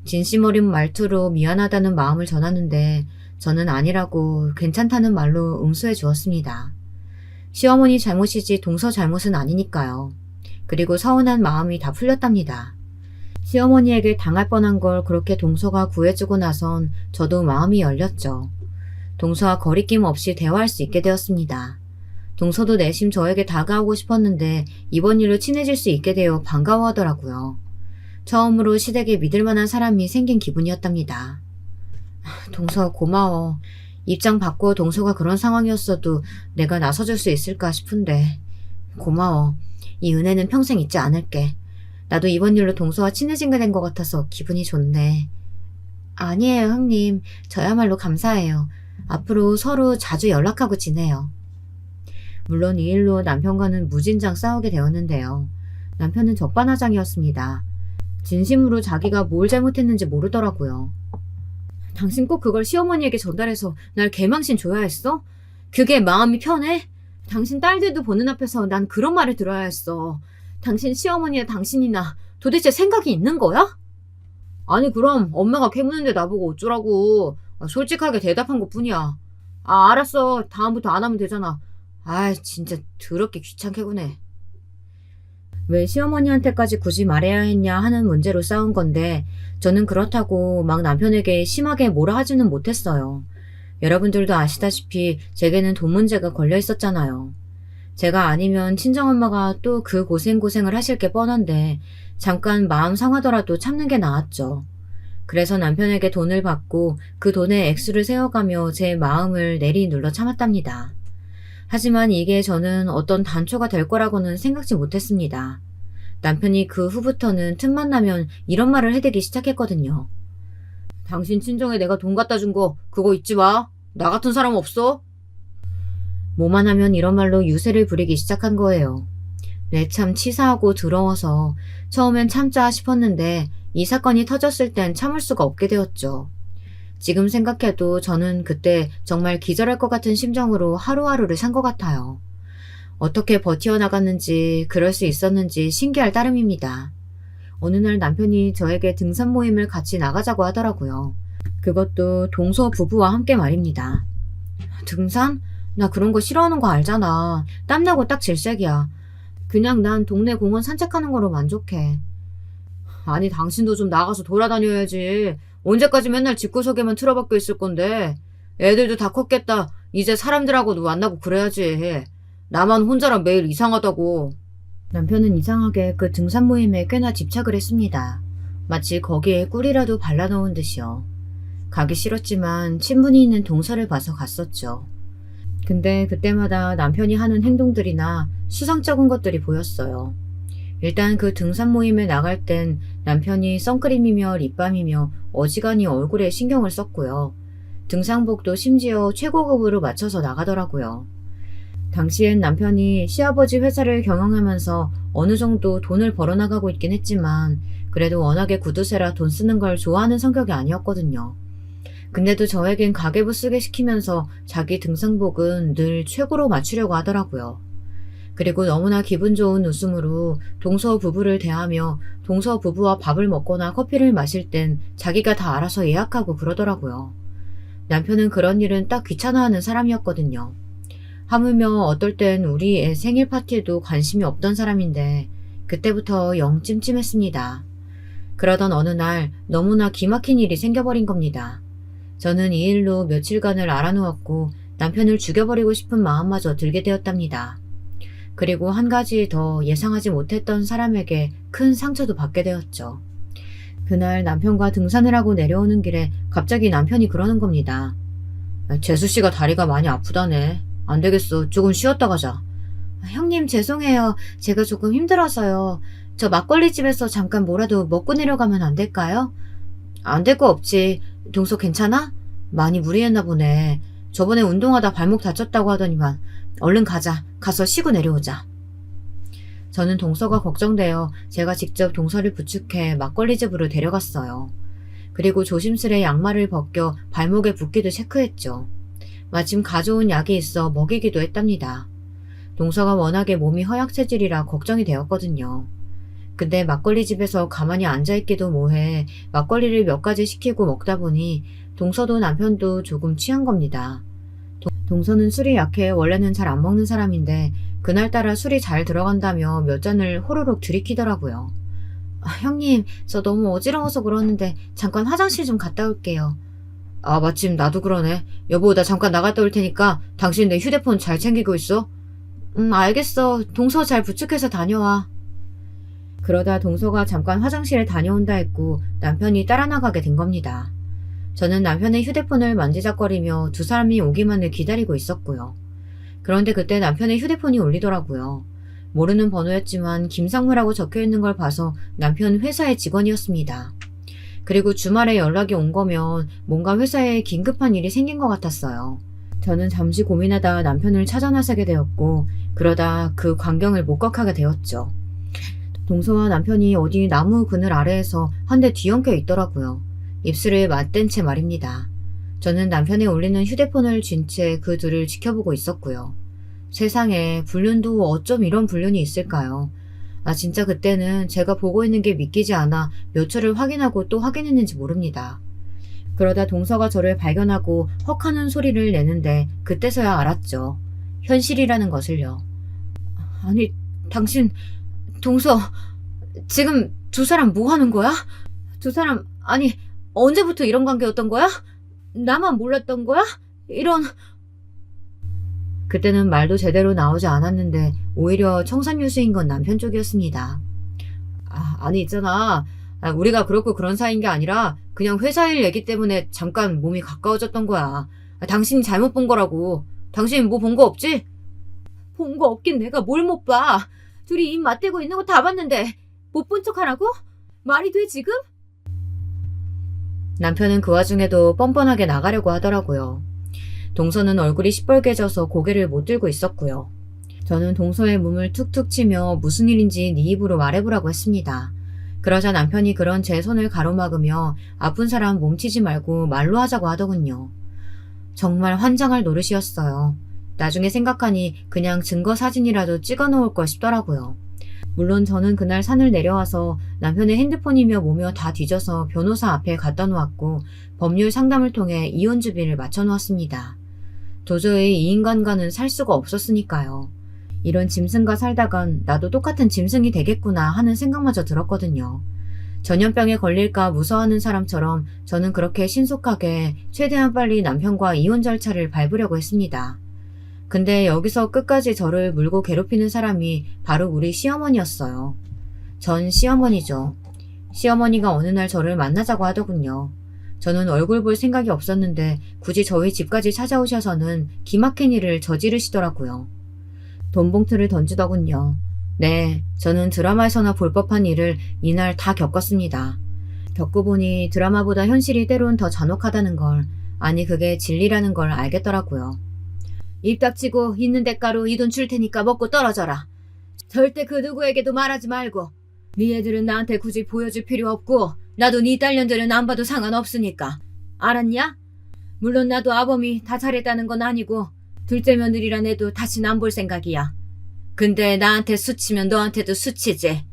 진심 어린 말투로 미안하다는 마음을 전하는데 저는 아니라고 괜찮다는 말로 응수해 주었습니다. 시어머니 잘못이지 동서 잘못은 아니니까요. 그리고 서운한 마음이 다 풀렸답니다. 시어머니에게 당할 뻔한 걸 그렇게 동서가 구해주고 나선 저도 마음이 열렸죠. 동서와 거리낌 없이 대화할 수 있게 되었습니다. 동서도 내심 저에게 다가오고 싶었는데 이번 일로 친해질 수 있게 되어 반가워하더라고요. 처음으로 시댁에 믿을 만한 사람이 생긴 기분이었답니다. 동서 고마워. 입장 바꿔 동서가 그런 상황이었어도 내가 나서줄 수 있을까 싶은데 고마워. 이 은혜는 평생 잊지 않을게. 나도 이번 일로 동서와 친해지게 된 것 같아서 기분이 좋네. 아니에요, 형님. 저야말로 감사해요. 앞으로 서로 자주 연락하고 지내요. 물론 이 일로 남편과는 무진장 싸우게 되었는데요. 남편은 적반하장이었습니다. 진심으로 자기가 뭘 잘못했는지 모르더라고요. 당신 꼭 그걸 시어머니에게 전달해서 날 개망신 줘야 했어? 그게 마음이 편해? 당신 딸들도 보는 앞에서 난 그런 말을 들어야 했어. 당신 시어머니나 당신이나 도대체 생각이 있는 거야? 아니 그럼 엄마가 캐무는데 나보고 어쩌라고. 솔직하게 대답한 것뿐이야. 알았어. 다음부터 안 하면 되잖아. 진짜 더럽게 귀찮게 구네. 왜 시어머니한테까지 굳이 말해야 했냐 하는 문제로 싸운 건데 저는 그렇다고 막 남편에게 심하게 뭐라 하지는 못했어요. 여러분들도 아시다시피 제게는 돈 문제가 걸려 있었잖아요. 제가 아니면 친정엄마가 또 그 고생을 하실 게 뻔한데 잠깐 마음 상하더라도 참는 게 나았죠. 그래서 남편에게 돈을 받고 그 돈의 액수를 세어가며 제 마음을 내리눌러 참았답니다. 하지만 이게 저는 어떤 단초가 될 거라고는 생각지 못했습니다. 남편이 그 후부터는 틈만 나면 이런 말을 해대기 시작했거든요. 당신 친정에 내가 돈 갖다 준 거 그거 잊지 마. 나 같은 사람 없어. 뭐만 하면 이런 말로 유세를 부리기 시작한 거예요. 참 치사하고 더러워서 처음엔 참자 싶었는데 이 사건이 터졌을 땐 참을 수가 없게 되었죠. 지금 생각해도 저는 그때 정말 기절할 것 같은 심정으로 하루하루를 산 것 같아요. 어떻게 버텨나갔는지 그럴 수 있었는지 신기할 따름입니다. 어느 날 남편이 저에게 등산 모임을 같이 나가자고 하더라고요. 그것도 동서 부부와 함께 말입니다. 등산? 나 그런 거 싫어하는 거 알잖아. 땀나고 딱 질색이야. 그냥 난 동네 공원 산책하는 거로 만족해. 아니 당신도 좀 나가서 돌아다녀야지. 언제까지 맨날 집구석에만 틀어박혀 있을 건데. 애들도 다 컸겠다. 이제 사람들하고도 만나고 그래야지. 나만 혼자라 매일 이상하다고. 남편은 이상하게 그 등산 모임에 꽤나 집착을 했습니다. 마치 거기에 꿀이라도 발라놓은 듯이요. 가기 싫었지만 친분이 있는 동서를 봐서 갔었죠. 근데 그때마다 남편이 하는 행동들이나 수상쩍은 것들이 보였어요. 일단 그 등산 모임에 나갈 땐 남편이 선크림이며 립밤이며 어지간히 얼굴에 신경을 썼고요. 등산복도 심지어 최고급으로 맞춰서 나가더라고요. 당시엔 남편이 시아버지 회사를 경영하면서 어느 정도 돈을 벌어나가고 있긴 했지만 그래도 워낙에 구두쇠라 돈 쓰는 걸 좋아하는 성격이 아니었거든요. 근데도 저에겐 가계부 쓰게 시키면서 자기 등산복은 늘 최고로 맞추려고 하더라고요. 그리고 너무나 기분 좋은 웃음으로 동서 부부를 대하며 동서 부부와 밥을 먹거나 커피를 마실 땐 자기가 다 알아서 예약하고 그러더라고요. 남편은 그런 일은 딱 귀찮아하는 사람이었거든요. 하물며 어떨 땐 우리 애 생일 파티에도 관심이 없던 사람인데 그때부터 영 찜찜했습니다. 그러던 어느 날 너무나 기막힌 일이 생겨버린 겁니다. 저는 이 일로 며칠간을 알아누웠고 남편을 죽여버리고 싶은 마음마저 들게 되었답니다. 그리고 한 가지 더 예상하지 못했던 사람에게 큰 상처도 받게 되었죠. 그날 남편과 등산을 하고 내려오는 길에 갑자기 남편이 그러는 겁니다. 재수씨가 다리가 많이 아프다네. 안 되겠어. 조금 쉬었다 가자. 형님 죄송해요. 제가 조금 힘들어서요. 저 막걸리집에서 잠깐 뭐라도 먹고 내려가면 안 될까요? 안 될 거 없지. 동서 괜찮아? 많이 무리했나 보네. 저번에 운동하다 발목 다쳤다고 하더니만 얼른 가자. 가서 쉬고 내려오자. 저는 동서가 걱정되어 제가 직접 동서를 부축해 막걸리 집으로 데려갔어요. 그리고 조심스레 양말을 벗겨 발목에 붓기도 체크했죠. 마침 가져온 약이 있어 먹이기도 했답니다. 동서가 워낙에 몸이 허약 체질이라 걱정이 되었거든요. 근데 막걸리 집에서 가만히 앉아있기도 뭐해 막걸리를 몇 가지 시키고 먹다 보니 동서도 남편도 조금 취한 겁니다. 동서는 술이 약해 원래는 잘 안 먹는 사람인데 그날따라 술이 잘 들어간다며 몇 잔을 호로록 들이키더라고요. 형님, 저 너무 어지러워서 그러는데 잠깐 화장실 좀 갔다 올게요. 마침 나도 그러네. 여보, 나 잠깐 나갔다 올 테니까 당신 내 휴대폰 잘 챙기고 있어. 알겠어. 동서 잘 부축해서 다녀와. 그러다 동서가 잠깐 화장실에 다녀온다 했고 남편이 따라 나가게 된 겁니다. 저는 남편의 휴대폰을 만지작거리며 두 사람이 오기만을 기다리고 있었고요. 그런데 그때 남편의 휴대폰이 울리더라고요. 모르는 번호였지만 김상무라고 적혀있는 걸 봐서 남편 회사의 직원이었습니다. 그리고 주말에 연락이 온 거면 뭔가 회사에 긴급한 일이 생긴 것 같았어요. 저는 잠시 고민하다 남편을 찾아 나서게 되었고 그러다 그 광경을 목격하게 되었죠. 동서와 남편이 어디 나무 그늘 아래에서 한 대 뒤엉켜 있더라고요. 입술을 맞댄 채 말입니다. 저는 남편의 울리는 휴대폰을 쥔 채 그 둘을 지켜보고 있었고요. 세상에 불륜도 어쩜 이런 불륜이 있을까요? 진짜 그때는 제가 보고 있는 게 믿기지 않아 몇 초를 확인하고 또 확인했는지 모릅니다. 그러다 동서가 저를 발견하고 헉하는 소리를 내는데 그때서야 알았죠. 현실이라는 것을요. 아니, 당신, 동서, 지금 두 사람 뭐 하는 거야? 두 사람, 아니, 언제부터 이런 관계였던 거야? 나만 몰랐던 거야? 이런... 그때는 말도 제대로 나오지 않았는데 오히려 청산유수인 건 남편 쪽이었습니다. 아니 있잖아. 우리가 그렇고 그런 사이인 게 아니라 그냥 회사 일 얘기 때문에 잠깐 몸이 가까워졌던 거야. 당신이 잘못 본 거라고. 당신 뭐 본 거 없지? 본 거 없긴 내가 뭘 못 봐. 둘이 입 맞대고 있는 거 다 봤는데 못 본 척 하라고? 말이 돼 지금? 남편은 그 와중에도 뻔뻔하게 나가려고 하더라고요. 동서는 얼굴이 시뻘개져서 고개를 못 들고 있었고요. 저는 동서의 몸을 툭툭 치며 무슨 일인지 네 입으로 말해보라고 했습니다. 그러자 남편이 그런 제 손을 가로막으며 아픈 사람 몸치지 말고 말로 하자고 하더군요. 정말 환장할 노릇이었어요. 나중에 생각하니 그냥 증거 사진이라도 찍어놓을 걸 싶더라고요. 물론 저는 그날 산을 내려와서 남편의 핸드폰이며 뭐며 다 뒤져서 변호사 앞에 갖다 놓았고 법률 상담을 통해 이혼 주비를 맞춰 놓았습니다. 도저히 이 인간과는 살 수가 없었으니까요. 이런 짐승과 살다간 나도 똑같은 짐승이 되겠구나 하는 생각마저 들었거든요. 전염병에 걸릴까 무서워하는 사람처럼 저는 그렇게 신속하게 최대한 빨리 남편과 이혼 절차를 밟으려고 했습니다. 근데 여기서 끝까지 저를 물고 괴롭히는 사람이 바로 우리 시어머니였어요. 전 시어머니죠. 시어머니가 어느 날 저를 만나자고 하더군요. 저는 얼굴 볼 생각이 없었는데 굳이 저희 집까지 찾아오셔서는 기막힌 일을 저지르시더라고요. 돈 봉투를 던지더군요. 네, 저는 드라마에서나 볼 법한 일을 이날 다 겪었습니다. 겪고 보니 드라마보다 현실이 때론 더 잔혹하다는 걸, 아니 그게 진리라는 걸 알겠더라고요. 입 닥치고 있는 대가로 이 돈 줄 테니까 먹고 떨어져라. 절대 그 누구에게도 말하지 말고. 네 애들은 나한테 굳이 보여줄 필요 없고 나도 네 딸년들은 안 봐도 상관없으니까. 알았냐? 물론 나도 아범이 다 잘했다는 건 아니고 둘째 며느리란 애도 다시는 안 볼 생각이야. 근데 나한테 수치면 너한테도 수치지.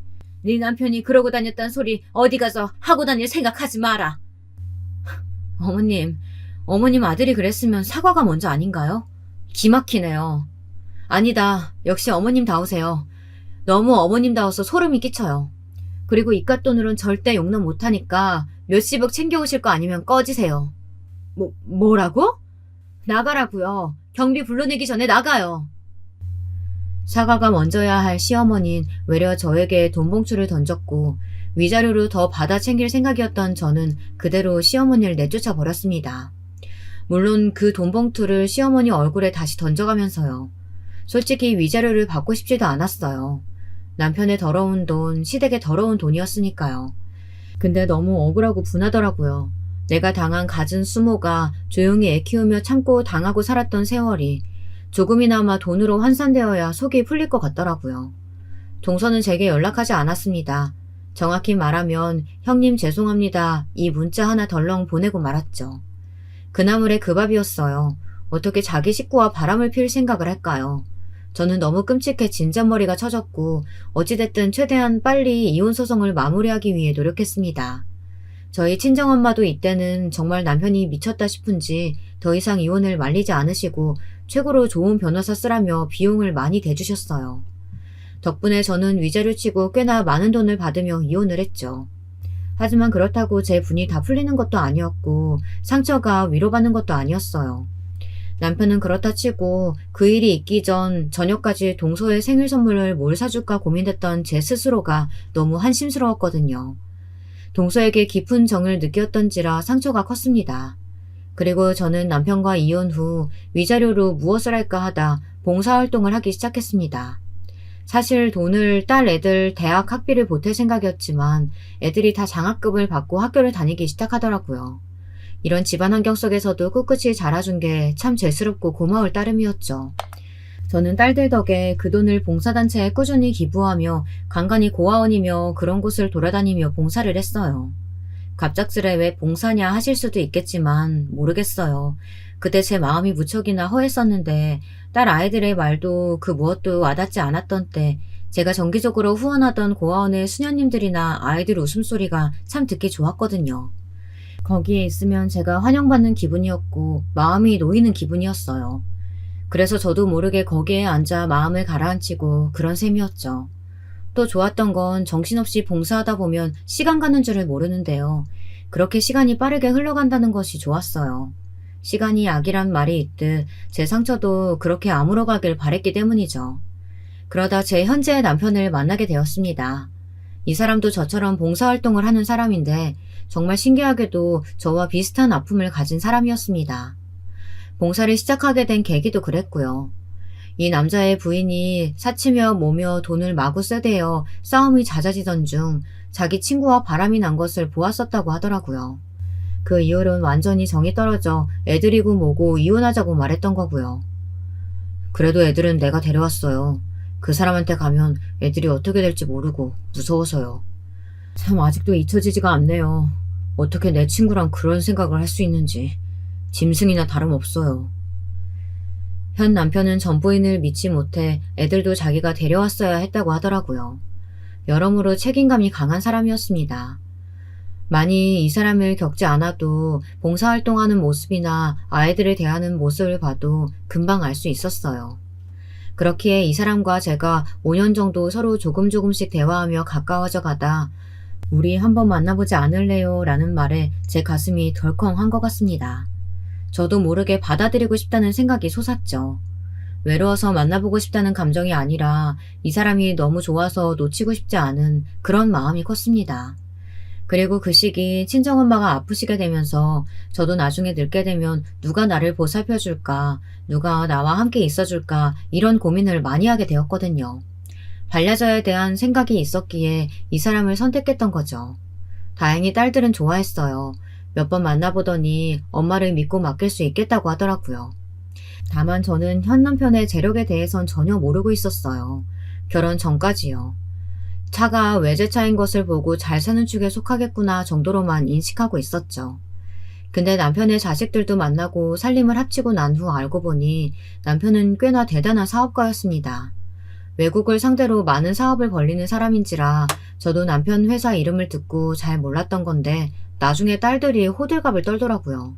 네 남편이 그러고 다녔단 소리 어디 가서 하고 다닐 생각하지 마라. 어머님 아들이 그랬으면 사과가 먼저 아닌가요? 기막히네요. 아니다. 역시 어머님다우세요. 너무 어머님다워서 소름이 끼쳐요. 그리고 이깟돈으론 절대 용납 못하니까 몇십억 챙겨오실 거 아니면 꺼지세요. 뭐라고? 나가라고요. 경비 불러내기 전에 나가요. 사과가 먼저야 할 시어머니는 외려 저에게 돈 봉투를 던졌고 위자료로 더 받아 챙길 생각이었던 저는 그대로 시어머니를 내쫓아 버렸습니다. 물론 그 돈 봉투를 시어머니 얼굴에 다시 던져가면서요. 솔직히 위자료를 받고 싶지도 않았어요. 남편의 더러운 돈, 시댁의 더러운 돈이었으니까요. 근데 너무 억울하고 분하더라고요. 내가 당한 갖은 수모가 조용히 애 키우며 참고 당하고 살았던 세월이 조금이나마 돈으로 환산되어야 속이 풀릴 것 같더라고요. 동서는 제게 연락하지 않았습니다. 정확히 말하면 형님 죄송합니다. 이 문자 하나 덜렁 보내고 말았죠. 그나물의 그 밥이었어요. 어떻게 자기 식구와 바람을 피울 생각을 할까요? 저는 너무 끔찍해 진짠머리가 쳐졌고 어찌됐든 최대한 빨리 이혼 소송을 마무리하기 위해 노력했습니다. 저희 친정엄마도 이때는 정말 남편이 미쳤다 싶은지 더 이상 이혼을 말리지 않으시고 최고로 좋은 변호사 쓰라며 비용을 많이 대주셨어요. 덕분에 저는 위자료 치고 꽤나 많은 돈을 받으며 이혼을 했죠. 하지만 그렇다고 제 분이 다 풀리는 것도 아니었고 상처가 위로받는 것도 아니었어요. 남편은 그렇다 치고 그 일이 있기 전 저녁까지 동서의 생일 선물을 뭘 사줄까 고민했던 제 스스로가 너무 한심스러웠거든요. 동서에게 깊은 정을 느꼈던지라 상처가 컸습니다. 그리고 저는 남편과 이혼 후 위자료로 무엇을 할까 하다 봉사활동을 하기 시작했습니다. 사실 돈을 딸 애들 대학 학비를 보탤 생각이었지만 애들이 다 장학금을 받고 학교를 다니기 시작하더라고요. 이런 집안 환경 속에서도 꿋꿋이 자라준 게 참 죄스럽고 고마울 따름이었죠. 저는 딸들 덕에 그 돈을 봉사단체에 꾸준히 기부하며 간간히 고아원이며 그런 곳을 돌아다니며 봉사를 했어요. 갑작스레 왜 봉사냐 하실 수도 있겠지만 모르겠어요. 그때 제 마음이 무척이나 허했었는데 딸 아이들의 말도 그 무엇도 와닿지 않았던 때 제가 정기적으로 후원하던 고아원의 수녀님들이나 아이들 웃음소리가 참 듣기 좋았거든요. 거기에 있으면 제가 환영받는 기분이었고 마음이 놓이는 기분이었어요. 그래서 저도 모르게 거기에 앉아 마음을 가라앉히고 그런 셈이었죠. 또 좋았던 건 정신없이 봉사하다 보면 시간 가는 줄을 모르는데요. 그렇게 시간이 빠르게 흘러간다는 것이 좋았어요. 시간이 약이란 말이 있듯 제 상처도 그렇게 아물어가길 바랬기 때문이죠. 그러다 제 현재의 남편을 만나게 되었습니다. 이 사람도 저처럼 봉사활동을 하는 사람인데 정말 신기하게도 저와 비슷한 아픔을 가진 사람이었습니다. 봉사를 시작하게 된 계기도 그랬고요. 이 남자의 부인이 사치며 모며 돈을 마구 쓰대어 싸움이 잦아지던 중 자기 친구와 바람이 난 것을 보았었다고 하더라고요. 그 이후로는 완전히 정이 떨어져 애들이고 뭐고 이혼하자고 말했던 거고요. 그래도 애들은 내가 데려왔어요. 그 사람한테 가면 애들이 어떻게 될지 모르고 무서워서요. 참 아직도 잊혀지지가 않네요. 어떻게 내 친구랑 그런 생각을 할 수 있는지. 짐승이나 다름없어요. 현 남편은 전부인을 믿지 못해 애들도 자기가 데려왔어야 했다고 하더라고요. 여러모로 책임감이 강한 사람이었습니다. 많이 이 사람을 겪지 않아도 봉사활동하는 모습이나 아이들을 대하는 모습을 봐도 금방 알 수 있었어요. 그렇기에 이 사람과 제가 5년 정도 서로 조금씩 대화하며 가까워져 가다 우리 한번 만나보지 않을래요? 라는 말에 제 가슴이 덜컹한 것 같습니다. 저도 모르게 받아들이고 싶다는 생각이 솟았죠. 외로워서 만나보고 싶다는 감정이 아니라 이 사람이 너무 좋아서 놓치고 싶지 않은 그런 마음이 컸습니다. 그리고 그 시기 친정엄마가 아프시게 되면서 저도 나중에 늙게 되면 누가 나를 보살펴줄까, 누가 나와 함께 있어줄까 이런 고민을 많이 하게 되었거든요. 반려자에 대한 생각이 있었기에 이 사람을 선택했던 거죠. 다행히 딸들은 좋아했어요. 몇 번 만나보더니 엄마를 믿고 맡길 수 있겠다고 하더라고요. 다만 저는 현 남편의 재력에 대해선 전혀 모르고 있었어요. 결혼 전까지요. 차가 외제차인 것을 보고 잘 사는 축에 속하겠구나 정도로만 인식하고 있었죠. 근데 남편의 자식들도 만나고 살림을 합치고 난 후 알고 보니 남편은 꽤나 대단한 사업가였습니다. 외국을 상대로 많은 사업을 벌리는 사람인지라 저도 남편 회사 이름을 듣고 잘 몰랐던 건데 나중에 딸들이 호들갑을 떨더라고요.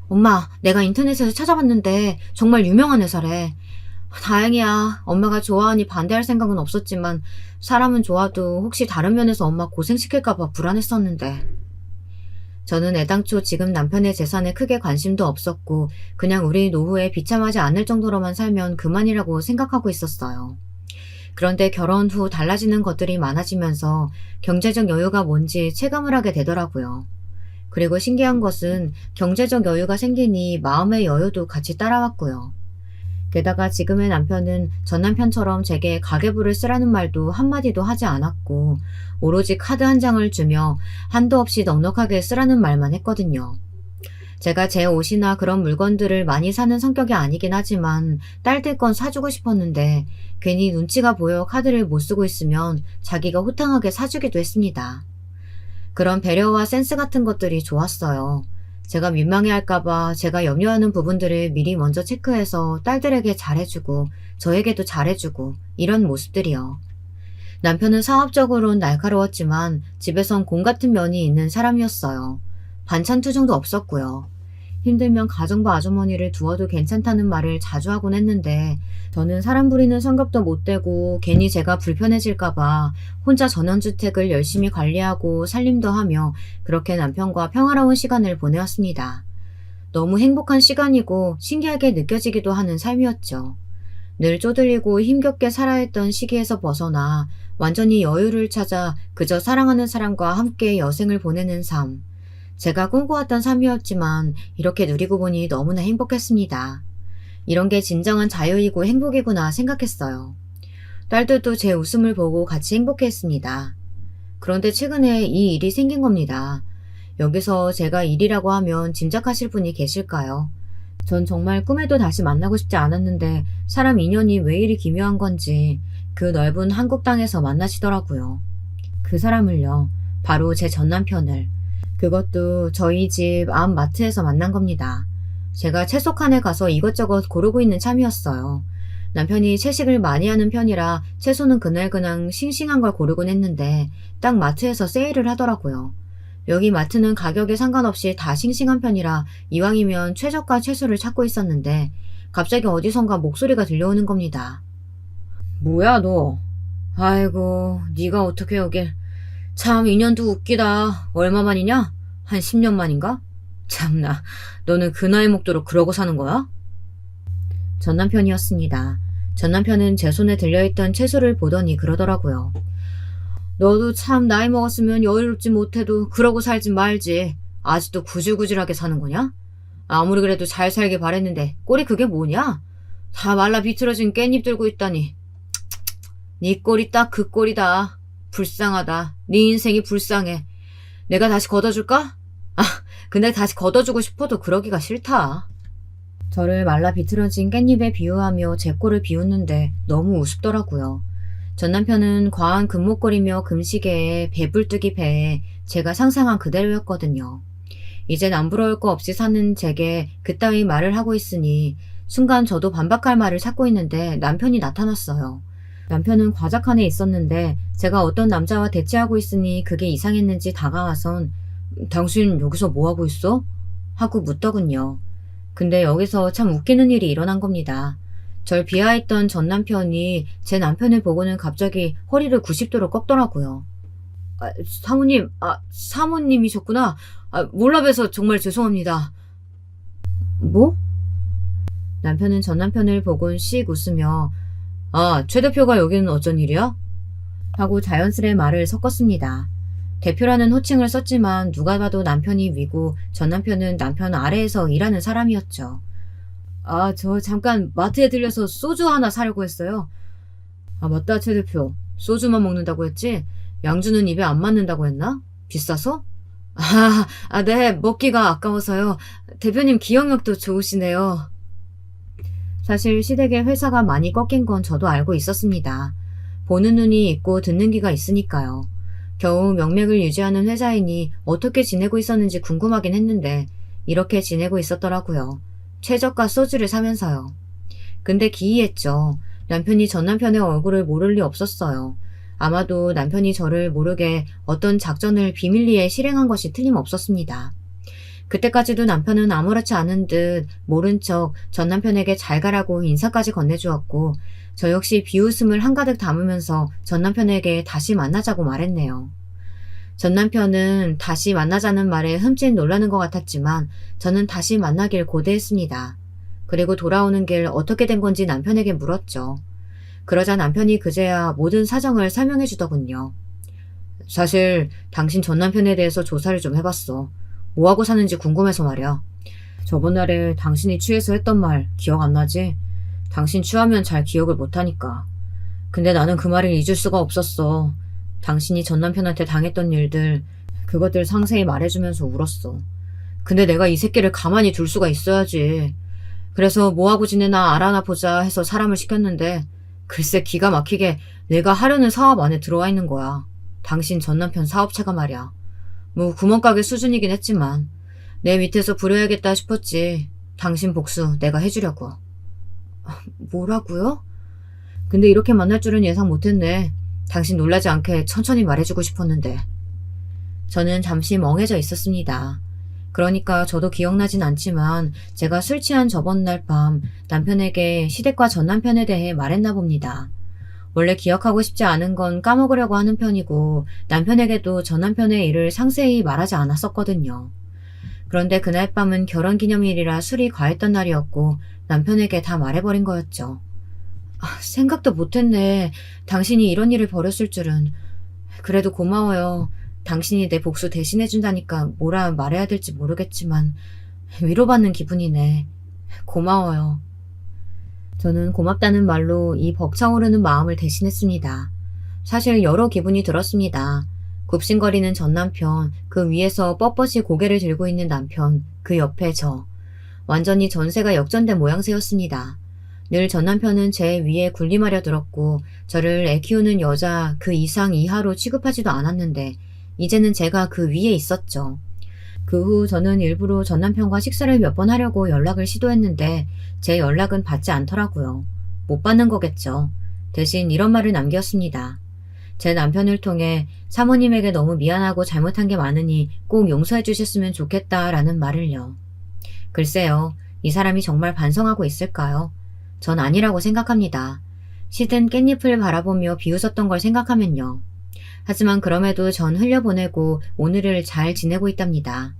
엄마, 내가 인터넷에서 찾아봤는데 정말 유명한 회사래. 다행이야. 엄마가 좋아하니 반대할 생각은 없었지만 사람은 좋아도 혹시 다른 면에서 엄마 고생시킬까봐 불안했었는데. 저는 애당초 지금 남편의 재산에 크게 관심도 없었고 그냥 우리 노후에 비참하지 않을 정도로만 살면 그만이라고 생각하고 있었어요. 그런데 결혼 후 달라지는 것들이 많아지면서 경제적 여유가 뭔지 체감을 하게 되더라고요. 그리고 신기한 것은 경제적 여유가 생기니 마음의 여유도 같이 따라왔고요. 게다가 지금의 남편은 전 남편처럼 제게 가계부를 쓰라는 말도 한마디도 하지 않았고 오로지 카드 한 장을 주며 한도 없이 넉넉하게 쓰라는 말만 했거든요. 제가 제 옷이나 그런 물건들을 많이 사는 성격이 아니긴 하지만 딸들 건 사주고 싶었는데 괜히 눈치가 보여 카드를 못 쓰고 있으면 자기가 호탕하게 사주기도 했습니다. 그런 배려와 센스 같은 것들이 좋았어요. 제가 민망해할까봐 제가 염려하는 부분들을 미리 먼저 체크해서 딸들에게 잘해주고 저에게도 잘해주고 이런 모습들이요. 남편은 사업적으로는 날카로웠지만 집에선 공 같은 면이 있는 사람이었어요. 반찬 투정도 없었고요. 힘들면 가정부 아주머니를 두어도 괜찮다는 말을 자주 하곤 했는데 저는 사람 부리는 성격도 못 되고 괜히 제가 불편해질까봐 혼자 전원주택을 열심히 관리하고 살림도 하며 그렇게 남편과 평화로운 시간을 보내었습니다. 너무 행복한 시간이고 신기하게 느껴지기도 하는 삶이었죠. 늘 쪼들리고 힘겹게 살아야 했던 시기에서 벗어나 완전히 여유를 찾아 그저 사랑하는 사람과 함께 여생을 보내는 삶. 제가 꿈꿔왔던 삶이었지만 이렇게 누리고 보니 너무나 행복했습니다. 이런 게 진정한 자유이고 행복이구나 생각했어요. 딸들도 제 웃음을 보고 같이 행복해했습니다. 그런데 최근에 이 일이 생긴 겁니다. 여기서 제가 일이라고 하면 짐작하실 분이 계실까요? 전 정말 꿈에도 다시 만나고 싶지 않았는데 사람 인연이 왜 이리 기묘한 건지 그 넓은 한국 땅에서 만나시더라고요. 그 사람을요. 바로 제 전남편을. 그것도 저희 집 앞 마트에서 만난 겁니다. 제가 채소 칸에 가서 이것저것 고르고 있는 참이었어요. 남편이 채식을 많이 하는 편이라 채소는 그날그날 싱싱한 걸 고르곤 했는데 딱 마트에서 세일을 하더라고요. 여기 마트는 가격에 상관없이 다 싱싱한 편이라 이왕이면 최저가 채소를 찾고 있었는데 갑자기 어디선가 목소리가 들려오는 겁니다. 뭐야 너? 아이고 네가 어떻게 여길. 참 인연도 웃기다. 얼마만이냐? 한 10년 만인가? 참나, 너는 그 나이 먹도록 그러고 사는 거야? 전남편이었습니다. 전남편은 제 손에 들려있던 채소를 보더니 그러더라고요. 너도 참 나이 먹었으면 여유롭지 못해도 그러고 살지 말지. 아직도 구질구질하게 사는 거냐? 아무리 그래도 잘 살길 바랬는데 꼴이 그게 뭐냐? 다 말라 비틀어진 깻잎 들고 있다니. 네 꼴이 딱 그 꼴이다. 불쌍하다. 네 인생이 불쌍해. 내가 다시 걷어줄까? 아, 근데 다시 걷어주고 싶어도 그러기가 싫다. 저를 말라 비틀어진 깻잎에 비유하며 제 꼴을 비웃는데 너무 우습더라고요. 전 남편은 과한 금목걸이며 금시계에 배불뚝이 배에 제가 상상한 그대로였거든요. 이젠 안 부러울 거 없이 사는 제게 그따위 말을 하고 있으니 순간 저도 반박할 말을 찾고 있는데 남편이 나타났어요. 남편은 과자칸에 있었는데 제가 어떤 남자와 대치하고 있으니 그게 이상했는지 다가와선 당신 여기서 뭐하고 있어? 하고 묻더군요. 근데 여기서 참 웃기는 일이 일어난 겁니다. 절 비하했던 전 남편이 제 남편을 보고는 갑자기 허리를 90도로 꺾더라고요. 사모님이셨구나. 몰라 봬서 정말 죄송합니다. 뭐? 남편은 전 남편을 보곤 씩 웃으며 최 대표가 여기는 어쩐 일이야? 하고 자연스레 말을 섞었습니다. 대표라는 호칭을 썼지만 누가 봐도 남편이 위고 전 남편은 남편 아래에서 일하는 사람이었죠. 저 잠깐 마트에 들려서 소주 하나 사려고 했어요. 맞다, 최 대표. 소주만 먹는다고 했지? 양주는 입에 안 맞는다고 했나? 비싸서? 네, 먹기가 아까워서요. 대표님 기억력도 좋으시네요. 사실 시댁의 회사가 많이 꺾인 건 저도 알고 있었습니다. 보는 눈이 있고 듣는 귀가 있으니까요. 겨우 명맥을 유지하는 회사이니 어떻게 지내고 있었는지 궁금하긴 했는데 이렇게 지내고 있었더라고요. 최저가 소주를 사면서요. 근데 기이했죠. 남편이 전 남편의 얼굴을 모를 리 없었어요. 아마도 남편이 저를 모르게 어떤 작전을 비밀리에 실행한 것이 틀림없었습니다. 그때까지도 남편은 아무렇지 않은 듯 모른 척 전 남편에게 잘 가라고 인사까지 건네주었고 저 역시 비웃음을 한가득 담으면서 전 남편에게 다시 만나자고 말했네요. 전 남편은 다시 만나자는 말에 흠칫 놀라는 것 같았지만 저는 다시 만나길 고대했습니다. 그리고 돌아오는 길 어떻게 된 건지 남편에게 물었죠. 그러자 남편이 그제야 모든 사정을 설명해 주더군요. 사실 당신 전 남편에 대해서 조사를 좀 해봤어. 뭐하고 사는지 궁금해서 말이야. 저번 날에 당신이 취해서 했던 말 기억 안 나지? 당신 취하면 잘 기억을 못하니까. 근데 나는 그 말을 잊을 수가 없었어. 당신이 전 남편한테 당했던 일들, 그것들 상세히 말해주면서 울었어. 근데 내가 이 새끼를 가만히 둘 수가 있어야지. 그래서 뭐하고 지내나 알아나 보자 해서 사람을 시켰는데 글쎄 기가 막히게 내가 하려는 사업 안에 들어와 있는 거야. 당신 전남편 사업체가 말이야. 뭐 구멍가게 수준이긴 했지만 내 밑에서 부려야겠다 싶었지. 당신 복수 내가 해주려고. 뭐라고요? 근데 이렇게 만날 줄은 예상 못했네. 당신 놀라지 않게 천천히 말해주고 싶었는데. 저는 잠시 멍해져 있었습니다. 그러니까 저도 기억나진 않지만 제가 술 취한 저번 날 밤 남편에게 시댁과 전 남편에 대해 말했나 봅니다. 원래 기억하고 싶지 않은 건 까먹으려고 하는 편이고 남편에게도 전 남편의 일을 상세히 말하지 않았었거든요. 그런데 그날 밤은 결혼기념일이라 술이 과했던 날이었고 남편에게 다 말해버린 거였죠. 생각도 못했네. 당신이 이런 일을 벌였을 줄은. 그래도 고마워요. 당신이 내 복수 대신해준다니까 뭐라 말해야 될지 모르겠지만 위로받는 기분이네. 고마워요. 저는 고맙다는 말로 이 벅차오르는 마음을 대신했습니다. 사실 여러 기분이 들었습니다. 굽신거리는 전 남편, 그 위에서 뻣뻣이 고개를 들고 있는 남편, 그 옆에 저. 완전히 전세가 역전된 모양새였습니다. 늘 전 남편은 제 위에 군림하려 들었고 저를 애 키우는 여자 그 이상 이하로 취급하지도 않았는데 이제는 제가 그 위에 있었죠. 그 후 저는 일부러 전 남편과 식사를 몇 번 하려고 연락을 시도했는데 제 연락은 받지 않더라고요. 못 받는 거겠죠. 대신 이런 말을 남겼습니다. 제 남편을 통해 사모님에게 너무 미안하고 잘못한 게 많으니 꼭 용서해 주셨으면 좋겠다라는 말을요. 글쎄요. 이 사람이 정말 반성하고 있을까요? 전 아니라고 생각합니다. 시든 깻잎을 바라보며 비웃었던 걸 생각하면요. 하지만 그럼에도 전 흘려보내고 오늘을 잘 지내고 있답니다.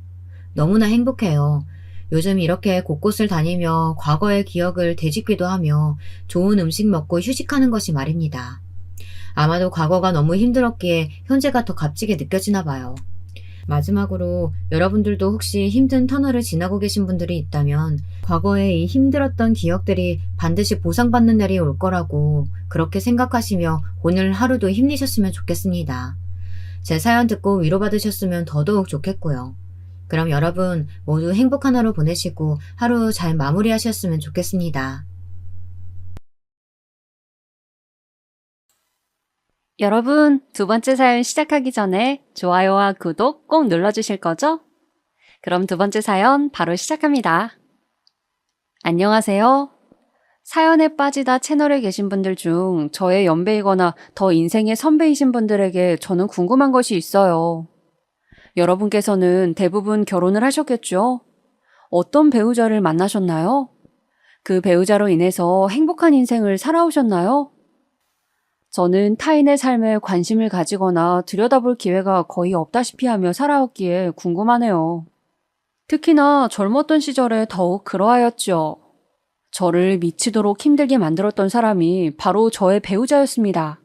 너무나 행복해요. 요즘 이렇게 곳곳을 다니며 과거의 기억을 되짚기도 하며 좋은 음식 먹고 휴식하는 것이 말입니다. 아마도 과거가 너무 힘들었기에 현재가 더 값지게 느껴지나 봐요. 마지막으로 여러분들도 혹시 힘든 터널을 지나고 계신 분들이 있다면 과거의 이 힘들었던 기억들이 반드시 보상받는 날이 올 거라고 그렇게 생각하시며 오늘 하루도 힘내셨으면 좋겠습니다. 제 사연 듣고 위로받으셨으면 더더욱 좋겠고요. 그럼 여러분 모두 행복한 하루 보내시고 하루 잘 마무리하셨으면 좋겠습니다. 여러분, 두 번째 사연 시작하기 전에 좋아요와 구독 꼭 눌러주실 거죠? 그럼 두 번째 사연 바로 시작합니다. 안녕하세요. 사연에 빠지다 채널에 계신 분들 중 저의 연배이거나 더 인생의 선배이신 분들에게 저는 궁금한 것이 있어요. 여러분께서는 대부분 결혼을 하셨겠죠? 어떤 배우자를 만나셨나요? 그 배우자로 인해서 행복한 인생을 살아오셨나요? 저는 타인의 삶에 관심을 가지거나 들여다볼 기회가 거의 없다시피 하며 살아왔기에 궁금하네요. 특히나 젊었던 시절에 더욱 그러하였죠. 저를 미치도록 힘들게 만들었던 사람이 바로 저의 배우자였습니다.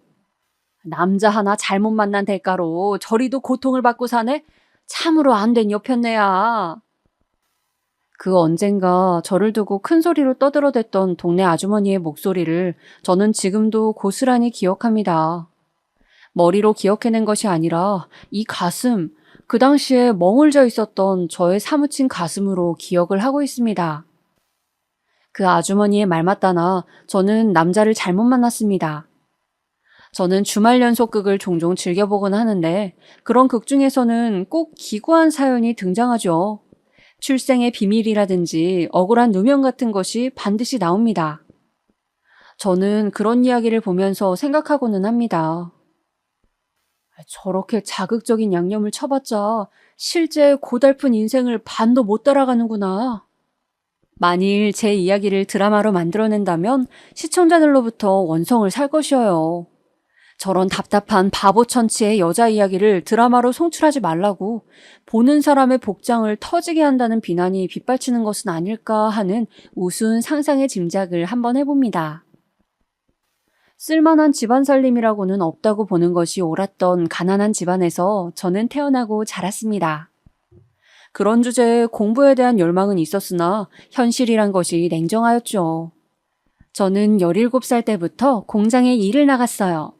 남자 하나 잘못 만난 대가로 저리도 고통을 받고 사네? 참으로 안 된 여편네야. 그 언젠가 저를 두고 큰 소리로 떠들어댔던 동네 아주머니의 목소리를 저는 지금도 고스란히 기억합니다. 머리로 기억해낸 것이 아니라 이 가슴, 그 당시에 멍을져 있었던 저의 사무친 가슴으로 기억을 하고 있습니다. 그 아주머니의 말 맞다나 저는 남자를 잘못 만났습니다. 저는 주말 연속극을 종종 즐겨보곤 하는데 그런 극 중에서는 꼭 기구한 사연이 등장하죠. 출생의 비밀이라든지 억울한 누명 같은 것이 반드시 나옵니다. 저는 그런 이야기를 보면서 생각하고는 합니다. 저렇게 자극적인 양념을 쳐봤자 실제 고달픈 인생을 반도 못 따라가는구나. 만일 제 이야기를 드라마로 만들어낸다면 시청자들로부터 원성을 살 것이어요. 저런 답답한 바보천치의 여자 이야기를 드라마로 송출하지 말라고 보는 사람의 복장을 터지게 한다는 비난이 빗발치는 것은 아닐까 하는 우스운 상상의 짐작을 한번 해봅니다. 쓸만한 집안 살림이라고는 없다고 보는 것이 옳았던 가난한 집안에서 저는 태어나고 자랐습니다. 그런 주제에 공부에 대한 열망은 있었으나 현실이란 것이 냉정하였죠. 저는 17살 때부터 공장에 일을 나갔어요.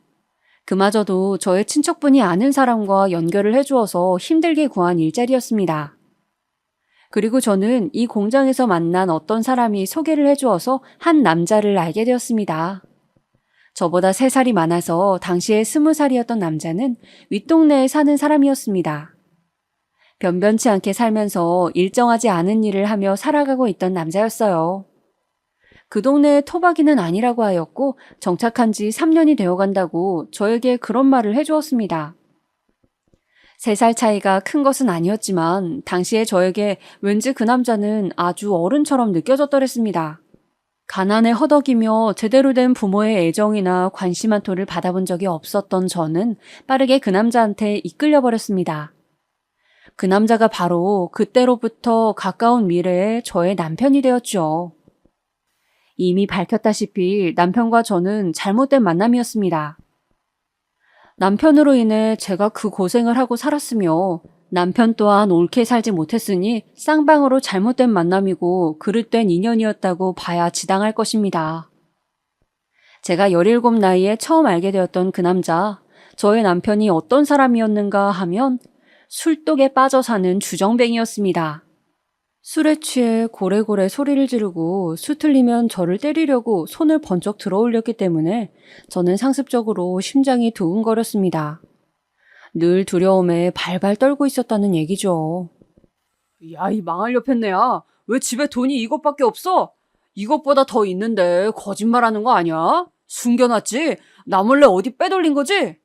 그마저도 저의 친척분이 아는 사람과 연결을 해주어서 힘들게 구한 일자리였습니다. 그리고 저는 이 공장에서 만난 어떤 사람이 소개를 해주어서 한 남자를 알게 되었습니다. 저보다 3살이 많아서 당시에 20살이었던 남자는 윗동네에 사는 사람이었습니다. 변변치 않게 살면서 일정하지 않은 일을 하며 살아가고 있던 남자였어요. 그 동네의 토박이는 아니라고 하였고 정착한 지 3년이 되어 간다고 저에게 그런 말을 해주었습니다. 3살 차이가 큰 것은 아니었지만 당시에 저에게 왠지 그 남자는 아주 어른처럼 느껴졌더랬습니다. 가난에 허덕이며 제대로 된 부모의 애정이나 관심 한 토를 받아본 적이 없었던 저는 빠르게 그 남자한테 이끌려 버렸습니다. 그 남자가 바로 그때로부터 가까운 미래에 저의 남편이 되었죠. 이미 밝혔다시피 남편과 저는 잘못된 만남이었습니다. 남편으로 인해 제가 그 고생을 하고 살았으며 남편 또한 옳게 살지 못했으니 쌍방으로 잘못된 만남이고 그릇된 인연이었다고 봐야 지당할 것입니다. 제가 17 나이에 처음 알게 되었던 그 남자, 저의 남편이 어떤 사람이었는가 하면 술독에 빠져 사는 주정뱅이였습니다. 술에 취해 고래고래 소리를 지르고 수틀리면 저를 때리려고 손을 번쩍 들어 올렸기 때문에 저는 상습적으로 심장이 두근거렸습니다. 늘 두려움에 발발 떨고 있었다는 얘기죠. 야, 이 망할 여편네야. 왜 집에 돈이 이것밖에 없어? 이것보다 더 있는데 거짓말하는 거 아니야? 숨겨놨지? 나 몰래 어디 빼돌린 거지?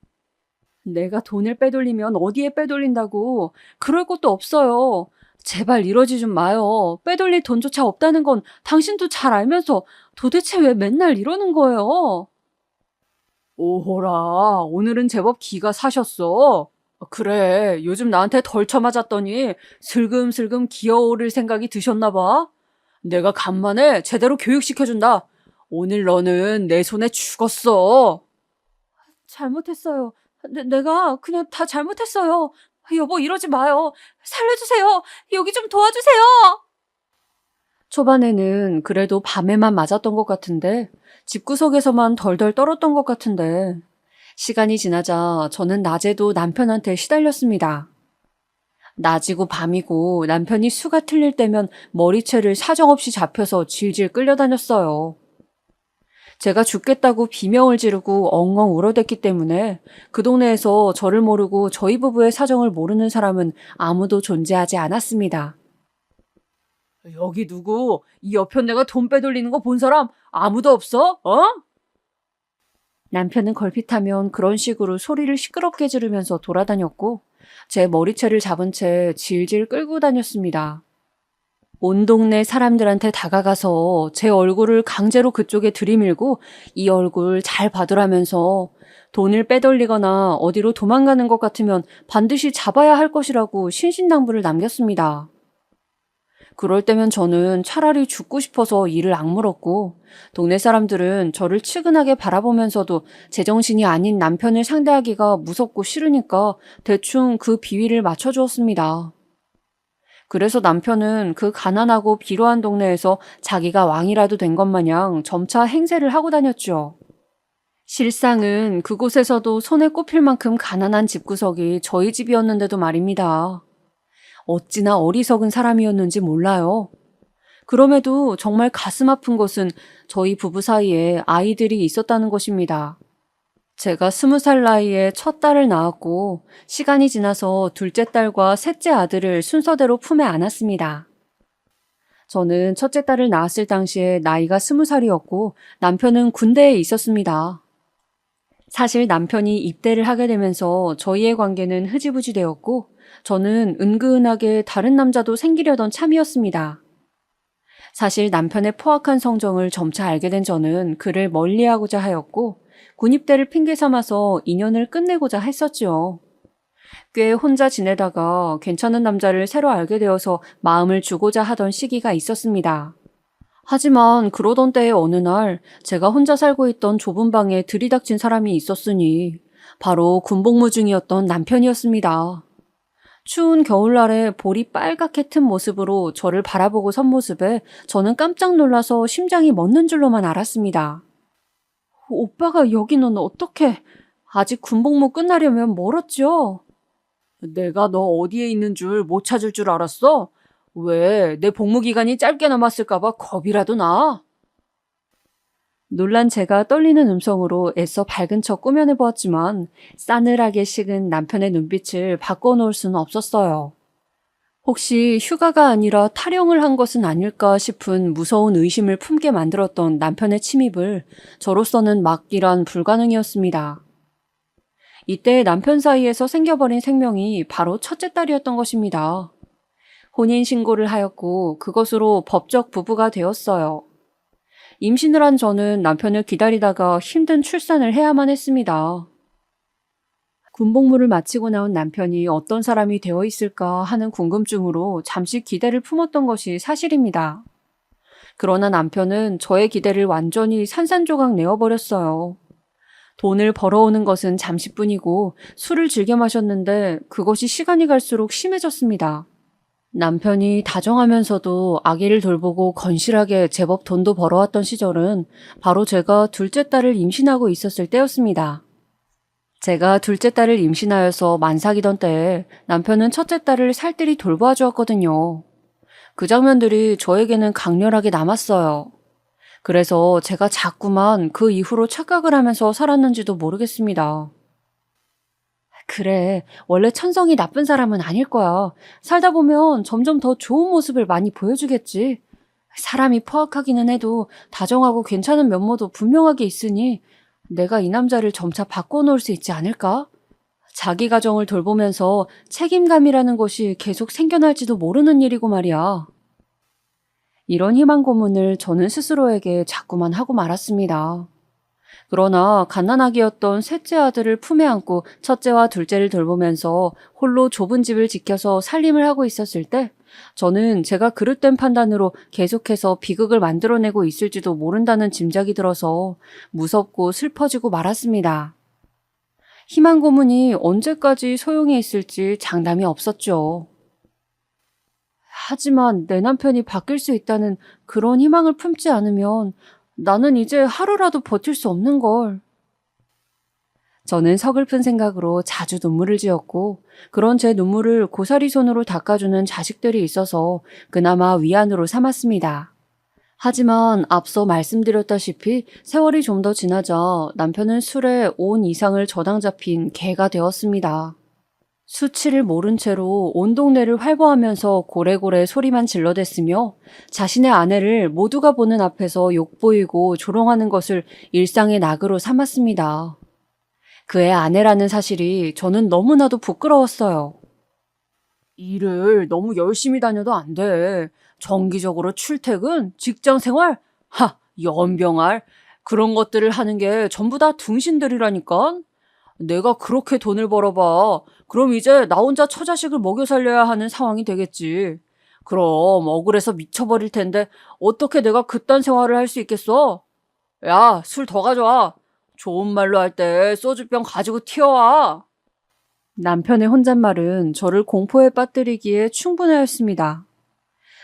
내가 돈을 빼돌리면 어디에 빼돌린다고? 그럴 것도 없어요. 제발 이러지 좀 마요. 빼돌릴 돈조차 없다는 건 당신도 잘 알면서 도대체 왜 맨날 이러는 거예요? 오호라, 오늘은 제법 기가 사셨어. 그래, 요즘 나한테 덜 쳐맞았더니 슬금슬금 기어오를 생각이 드셨나 봐. 내가 간만에 제대로 교육시켜준다. 오늘 너는 내 손에 죽었어. 잘못했어요. 내가 그냥 다 잘못했어요. 여보, 이러지 마요. 살려주세요. 여기 좀 도와주세요. 초반에는 그래도 밤에만 맞았던 것 같은데 집구석에서만 덜덜 떨었던 것 같은데 시간이 지나자 저는 낮에도 남편한테 시달렸습니다. 낮이고 밤이고 남편이 수가 틀릴 때면 머리채를 사정없이 잡혀서 질질 끌려다녔어요. 제가 죽겠다고 비명을 지르고 엉엉 울어댔기 때문에 그 동네에서 저를 모르고 저희 부부의 사정을 모르는 사람은 아무도 존재하지 않았습니다. 여기 누구? 이 여편네가 돈 빼돌리는 거 본 사람 아무도 없어? 남편은 걸핏하면 그런 식으로 소리를 시끄럽게 지르면서 돌아다녔고 제 머리채를 잡은 채 질질 끌고 다녔습니다. 온 동네 사람들한테 다가가서 제 얼굴을 강제로 그쪽에 들이밀고 이 얼굴 잘 봐두라면서 돈을 빼돌리거나 어디로 도망가는 것 같으면 반드시 잡아야 할 것이라고 신신당부를 남겼습니다. 그럴 때면 저는 차라리 죽고 싶어서 이를 악물었고 동네 사람들은 저를 측은하게 바라보면서도 제정신이 아닌 남편을 상대하기가 무섭고 싫으니까 대충 그 비위를 맞춰주었습니다. 그래서 남편은 그 가난하고 비루한 동네에서 자기가 왕이라도 된 것 마냥 점차 행세를 하고 다녔죠. 실상은 그곳에서도 손에 꼽힐 만큼 가난한 집구석이 저희 집이었는데도 말입니다. 어찌나 어리석은 사람이었는지 몰라요. 그럼에도 정말 가슴 아픈 것은 저희 부부 사이에 아이들이 있었다는 것입니다. 제가 20살 나이에 첫 딸을 낳았고 시간이 지나서 둘째 딸과 셋째 아들을 순서대로 품에 안았습니다. 저는 첫째 딸을 낳았을 당시에 나이가 20살이었고 남편은 군대에 있었습니다. 사실 남편이 입대를 하게 되면서 저희의 관계는 흐지부지 되었고 저는 은근하게 다른 남자도 생기려던 참이었습니다. 사실 남편의 포악한 성정을 점차 알게 된 저는 그를 멀리하고자 하였고 군입대를 핑계 삼아서 인연을 끝내고자 했었지요. 꽤 혼자 지내다가 괜찮은 남자를 새로 알게 되어서 마음을 주고자 하던 시기가 있었습니다. 하지만 그러던 때의 어느 날 제가 혼자 살고 있던 좁은 방에 들이닥친 사람이 있었으니 바로 군복무 중이었던 남편이었습니다. 추운 겨울날에 볼이 빨갛게 튼 모습으로 저를 바라보고 선 모습에 저는 깜짝 놀라서 심장이 멎는 줄로만 알았습니다. 오빠가 여기는 어떻게? 아직 군복무 끝나려면 멀었죠? 내가 너 어디에 있는 줄 못 찾을 줄 알았어? 왜? 내 복무 기간이 짧게 남았을까봐 겁이라도 나? 놀란 제가 떨리는 음성으로 애써 밝은 척 꾸며내보았지만 싸늘하게 식은 남편의 눈빛을 바꿔놓을 수는 없었어요. 혹시 휴가가 아니라 탈영을 한 것은 아닐까 싶은 무서운 의심을 품게 만들었던 남편의 침입을 저로서는 막기란 불가능이었습니다. 이때 남편 사이에서 생겨버린 생명이 바로 첫째 딸이었던 것입니다. 혼인신고를 하였고 그것으로 법적 부부가 되었어요. 임신을 한 저는 남편을 기다리다가 힘든 출산을 해야만 했습니다. 군복무를 마치고 나온 남편이 어떤 사람이 되어 있을까 하는 궁금증으로 잠시 기대를 품었던 것이 사실입니다. 그러나 남편은 저의 기대를 완전히 산산조각 내어버렸어요. 돈을 벌어오는 것은 잠시뿐이고 술을 즐겨 마셨는데 그것이 시간이 갈수록 심해졌습니다. 남편이 다정하면서도 아기를 돌보고 건실하게 제법 돈도 벌어왔던 시절은 바로 제가 둘째 딸을 임신하고 있었을 때였습니다. 제가 둘째 딸을 임신하여서 만삭이던 때에 남편은 첫째 딸을 살뜰히 돌보아 주었거든요. 그 장면들이 저에게는 강렬하게 남았어요. 그래서 제가 자꾸만 그 이후로 착각을 하면서 살았는지도 모르겠습니다. 그래, 원래 천성이 나쁜 사람은 아닐 거야. 살다 보면 점점 더 좋은 모습을 많이 보여주겠지. 사람이 포악하기는 해도 다정하고 괜찮은 면모도 분명하게 있으니 내가 이 남자를 점차 바꿔놓을 수 있지 않을까? 자기 가정을 돌보면서 책임감이라는 것이 계속 생겨날지도 모르는 일이고 말이야. 이런 희망 고문을 저는 스스로에게 자꾸만 하고 말았습니다. 그러나 갓난아기였던 셋째 아들을 품에 안고 첫째와 둘째를 돌보면서 홀로 좁은 집을 지켜서 살림을 하고 있었을 때 저는 제가 그릇된 판단으로 계속해서 비극을 만들어내고 있을지도 모른다는 짐작이 들어서 무섭고 슬퍼지고 말았습니다. 희망 고문이 언제까지 소용이 있을지 장담이 없었죠. 하지만 내 남편이 바뀔 수 있다는 그런 희망을 품지 않으면 나는 이제 하루라도 버틸 수 없는 걸. 저는 서글픈 생각으로 자주 눈물을 지었고 그런 제 눈물을 고사리 손으로 닦아주는 자식들이 있어서 그나마 위안으로 삼았습니다. 하지만 앞서 말씀드렸다시피 세월이 좀 더 지나자 남편은 술에 온 이상을 저당 잡힌 개가 되었습니다. 수치를 모른 채로 온 동네를 활보하면서 고래고래 소리만 질러댔으며 자신의 아내를 모두가 보는 앞에서 욕보이고 조롱하는 것을 일상의 낙으로 삼았습니다. 그의 아내라는 사실이 저는 너무나도 부끄러웠어요. 일을 너무 열심히 다녀도 안 돼. 정기적으로 출퇴근, 직장생활, 연병알. 그런 것들을 하는 게 전부 다 둥신들이라니까. 내가 그렇게 돈을 벌어봐. 그럼 이제 나 혼자 처자식을 먹여 살려야 하는 상황이 되겠지. 그럼 억울해서 미쳐버릴 텐데 어떻게 내가 그딴 생활을 할 수 있겠어? 야, 술 더 가져와. 좋은 말로 할 때 소주병 가지고 튀어와. 남편의 혼잣말은 저를 공포에 빠뜨리기에 충분하였습니다.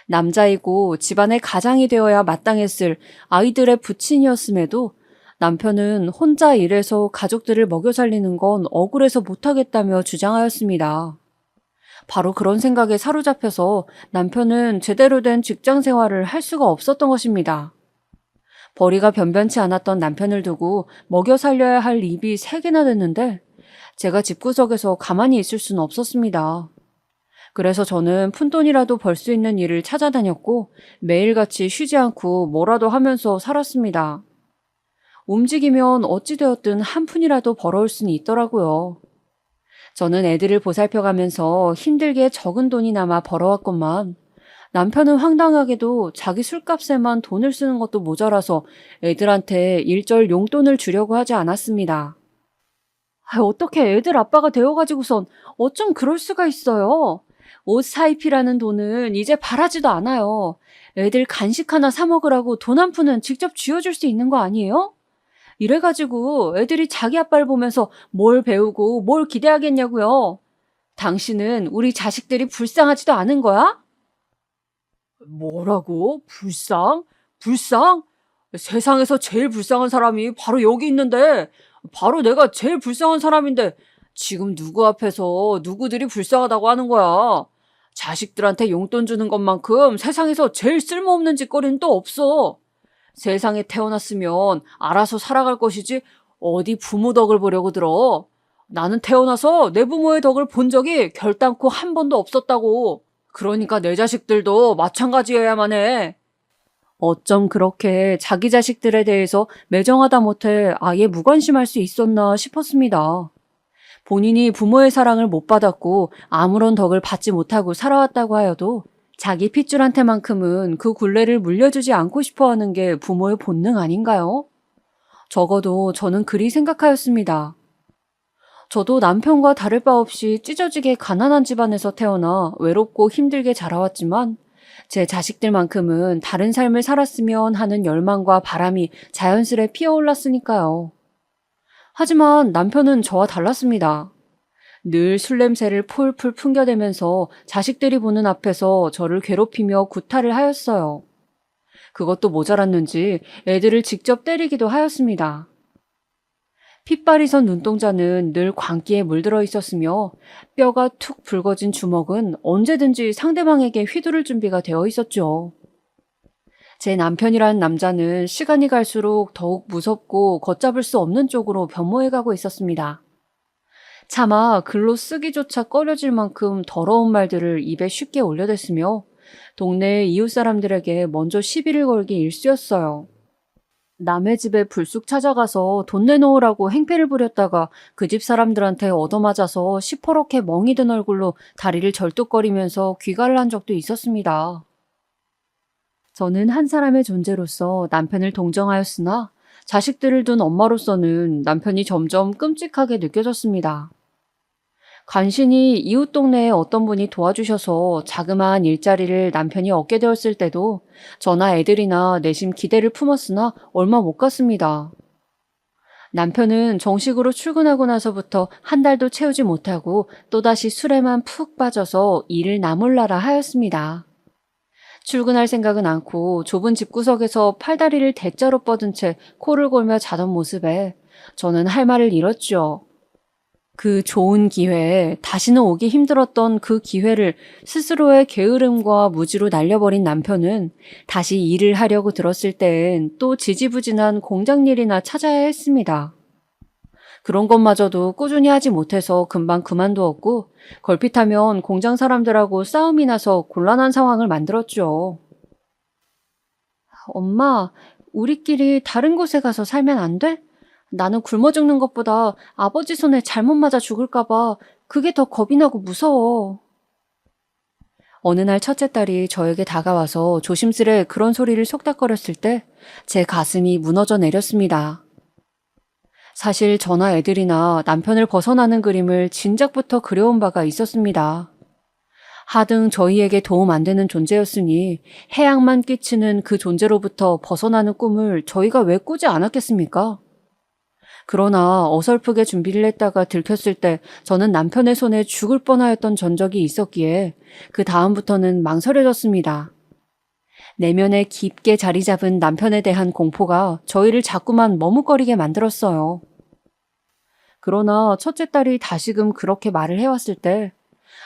남자이고 집안의 가장이 되어야 마땅했을 아이들의 부친이었음에도 남편은 혼자 일해서 가족들을 먹여 살리는 건 억울해서 못하겠다며 주장하였습니다. 바로 그런 생각에 사로잡혀서 남편은 제대로 된 직장 생활을 할 수가 없었던 것입니다. 벌이가 변변치 않았던 남편을 두고 먹여 살려야 할 입이 3개나 됐는데 제가 집구석에서 가만히 있을 수는 없었습니다. 그래서 저는 푼돈이라도 벌 수 있는 일을 찾아다녔고 매일같이 쉬지 않고 뭐라도 하면서 살았습니다. 움직이면 어찌되었든 한 푼이라도 벌어올 수는 있더라고요. 저는 애들을 보살펴가면서 힘들게 적은 돈이 남아 벌어왔건만 남편은 황당하게도 자기 술값에만 돈을 쓰는 것도 모자라서 애들한테 일절 용돈을 주려고 하지 않았습니다. 어떻게 애들 아빠가 되어가지고선 어쩜 그럴 수가 있어요. 옷 사입히라는 돈은 이제 바라지도 않아요. 애들 간식 하나 사 먹으라고 돈 한 푼은 직접 쥐어줄 수 있는 거 아니에요? 이래가지고 애들이 자기 아빠를 보면서 뭘 배우고 뭘 기대하겠냐고요. 당신은 우리 자식들이 불쌍하지도 않은 거야? 뭐라고? 불쌍? 불쌍? 세상에서 제일 불쌍한 사람이 바로 여기 있는데 바로 내가 제일 불쌍한 사람인데 지금 누구 앞에서 누구들이 불쌍하다고 하는 거야. 자식들한테 용돈 주는 것만큼 세상에서 제일 쓸모없는 짓거리는 또 없어. 세상에 태어났으면 알아서 살아갈 것이지 어디 부모 덕을 보려고 들어. 나는 태어나서 내 부모의 덕을 본 적이 결단코 한 번도 없었다고. 그러니까 내 자식들도 마찬가지여야만 해. 어쩜 그렇게 자기 자식들에 대해서 매정하다 못해 아예 무관심할 수 있었나 싶었습니다. 본인이 부모의 사랑을 못 받았고 아무런 덕을 받지 못하고 살아왔다고 하여도 자기 핏줄한테만큼은 그 굴레를 물려주지 않고 싶어 하는 게 부모의 본능 아닌가요? 적어도 저는 그리 생각하였습니다. 저도 남편과 다를 바 없이 찢어지게 가난한 집안에서 태어나 외롭고 힘들게 자라왔지만 제 자식들만큼은 다른 삶을 살았으면 하는 열망과 바람이 자연스레 피어올랐으니까요. 하지만 남편은 저와 달랐습니다. 늘 술 냄새를 풀풀 풍겨대면서 자식들이 보는 앞에서 저를 괴롭히며 구타를 하였어요. 그것도 모자랐는지 애들을 직접 때리기도 하였습니다. 핏발이 선 눈동자는 늘 광기에 물들어 있었으며 뼈가 툭 붉어진 주먹은 언제든지 상대방에게 휘두를 준비가 되어 있었죠. 제 남편이라는 남자는 시간이 갈수록 더욱 무섭고 걷잡을 수 없는 쪽으로 변모해가고 있었습니다. 차마 글로 쓰기조차 꺼려질 만큼 더러운 말들을 입에 쉽게 올려댔으며 동네 이웃 사람들에게 먼저 시비를 걸기 일쑤였어요. 남의 집에 불쑥 찾아가서 돈 내놓으라고 행패를 부렸다가 그 집 사람들한테 얻어맞아서 시퍼렇게 멍이 든 얼굴로 다리를 절뚝거리면서 귀가를 한 적도 있었습니다. 저는 한 사람의 존재로서 남편을 동정하였으나 자식들을 둔 엄마로서는 남편이 점점 끔찍하게 느껴졌습니다. 간신히 이웃 동네에 어떤 분이 도와주셔서 자그마한 일자리를 남편이 얻게 되었을 때도 저나 애들이나 내심 기대를 품었으나 얼마 못 갔습니다. 남편은 정식으로 출근하고 나서부터 한 달도 채우지 못하고 또다시 술에만 푹 빠져서 일을 나몰라라 하였습니다. 출근할 생각은 않고 좁은 집구석에서 팔다리를 대자로 뻗은 채 코를 골며 자던 모습에 저는 할 말을 잃었죠. 그 좋은 기회에 다시는 오기 힘들었던 그 기회를 스스로의 게으름과 무지로 날려버린 남편은 다시 일을 하려고 들었을 땐 또 지지부진한 공장 일이나 찾아야 했습니다. 그런 것마저도 꾸준히 하지 못해서 금방 그만두었고 걸핏하면 공장 사람들하고 싸움이 나서 곤란한 상황을 만들었죠. 엄마, 우리끼리 다른 곳에 가서 살면 안 돼? 나는 굶어 죽는 것보다 아버지 손에 잘못 맞아 죽을까봐 그게 더 겁이 나고 무서워. 어느 날 첫째 딸이 저에게 다가와서 조심스레 그런 소리를 속닥거렸을 때 제 가슴이 무너져 내렸습니다. 사실 저나 애들이나 남편을 벗어나는 그림을 진작부터 그려온 바가 있었습니다. 하등 저희에게 도움 안 되는 존재였으니 해악만 끼치는 그 존재로부터 벗어나는 꿈을 저희가 왜 꾸지 않았겠습니까? 그러나 어설프게 준비를 했다가 들켰을 때 저는 남편의 손에 죽을 뻔하였던 전적이 있었기에 그 다음부터는 망설여졌습니다. 내면에 깊게 자리 잡은 남편에 대한 공포가 저희를 자꾸만 머뭇거리게 만들었어요. 그러나 첫째 딸이 다시금 그렇게 말을 해왔을 때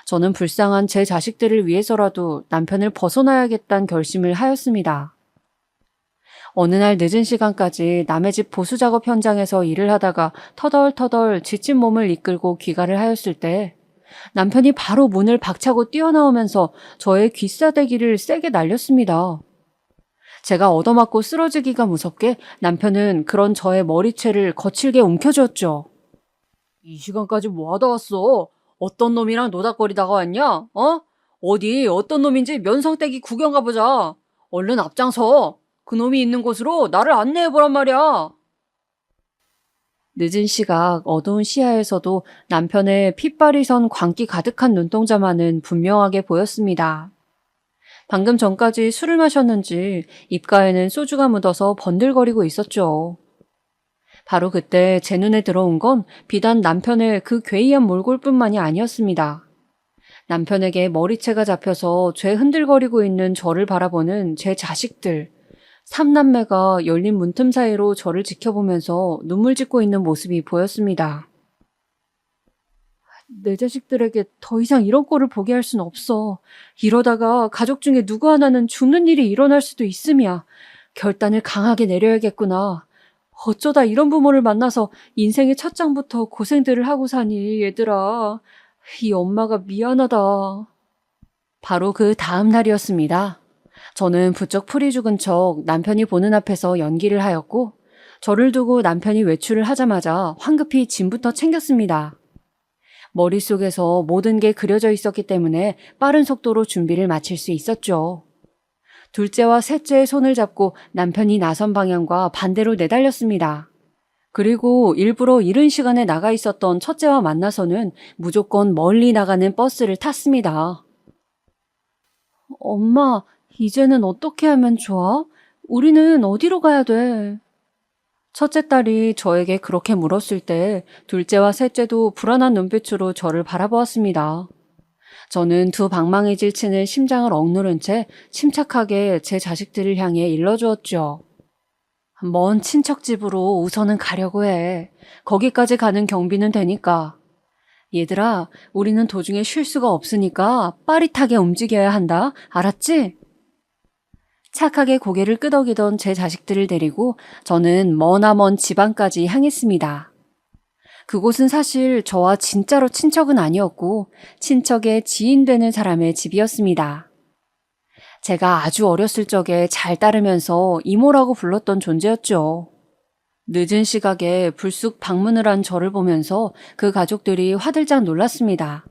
저는 불쌍한 제 자식들을 위해서라도 남편을 벗어나야겠다는 결심을 하였습니다. 어느 날 늦은 시간까지 남의 집 보수작업 현장에서 일을 하다가 터덜터덜 지친 몸을 이끌고 귀가를 하였을 때 남편이 바로 문을 박차고 뛰어나오면서 저의 귀싸대기를 세게 날렸습니다. 제가 얻어맞고 쓰러지기가 무섭게 남편은 그런 저의 머리채를 거칠게 움켜쥐었죠. 이 시간까지 뭐 하다 왔어? 어떤 놈이랑 노닥거리다가 왔냐? 어디 어떤 놈인지 면상떼기 구경 가보자. 얼른 앞장서. 그 놈이 있는 곳으로 나를 안내해보란 말이야. 늦은 시각 어두운 시야에서도 남편의 핏발이 선 광기 가득한 눈동자만은 분명하게 보였습니다. 방금 전까지 술을 마셨는지 입가에는 소주가 묻어서 번들거리고 있었죠. 바로 그때 제 눈에 들어온 건 비단 남편의 그 괴이한 몰골뿐만이 아니었습니다. 남편에게 머리채가 잡혀서 죄 흔들거리고 있는 저를 바라보는 제 자식들, 삼남매가 열린 문틈 사이로 저를 지켜보면서 눈물 짓고 있는 모습이 보였습니다. 내 자식들에게 더 이상 이런 꼴을 보게 할 순 없어. 이러다가 가족 중에 누구 하나는 죽는 일이 일어날 수도 있음이야. 결단을 강하게 내려야겠구나. 어쩌다 이런 부모를 만나서 인생의 첫 장부터 고생들을 하고 사니, 얘들아. 이 엄마가 미안하다. 바로 그 다음 날이었습니다. 저는 부쩍 풀이 죽은 척 남편이 보는 앞에서 연기를 하였고, 저를 두고 남편이 외출을 하자마자 황급히 짐부터 챙겼습니다. 머릿속에서 모든 게 그려져 있었기 때문에 빠른 속도로 준비를 마칠 수 있었죠. 둘째와 셋째의 손을 잡고 남편이 나선 방향과 반대로 내달렸습니다. 그리고 일부러 이른 시간에 나가 있었던 첫째와 만나서는 무조건 멀리 나가는 버스를 탔습니다. 엄마, 이제는 어떻게 하면 좋아? 우리는 어디로 가야 돼? 첫째 딸이 저에게 그렇게 물었을 때 둘째와 셋째도 불안한 눈빛으로 저를 바라보았습니다. 저는 두 방망이질 치는 심장을 억누른 채 침착하게 제 자식들을 향해 일러주었죠. 먼 친척 집으로 우선은 가려고 해. 거기까지 가는 경비는 되니까. 얘들아, 우리는 도중에 쉴 수가 없으니까 빠릿하게 움직여야 한다. 알았지? 착하게 고개를 끄덕이던 제 자식들을 데리고 저는 머나먼 지방까지 향했습니다. 그곳은 사실 저와 진짜로 친척은 아니었고 친척의 지인 되는 사람의 집이었습니다. 제가 아주 어렸을 적에 잘 따르면서 이모라고 불렀던 존재였죠. 늦은 시각에 불쑥 방문을 한 저를 보면서 그 가족들이 화들짝 놀랐습니다.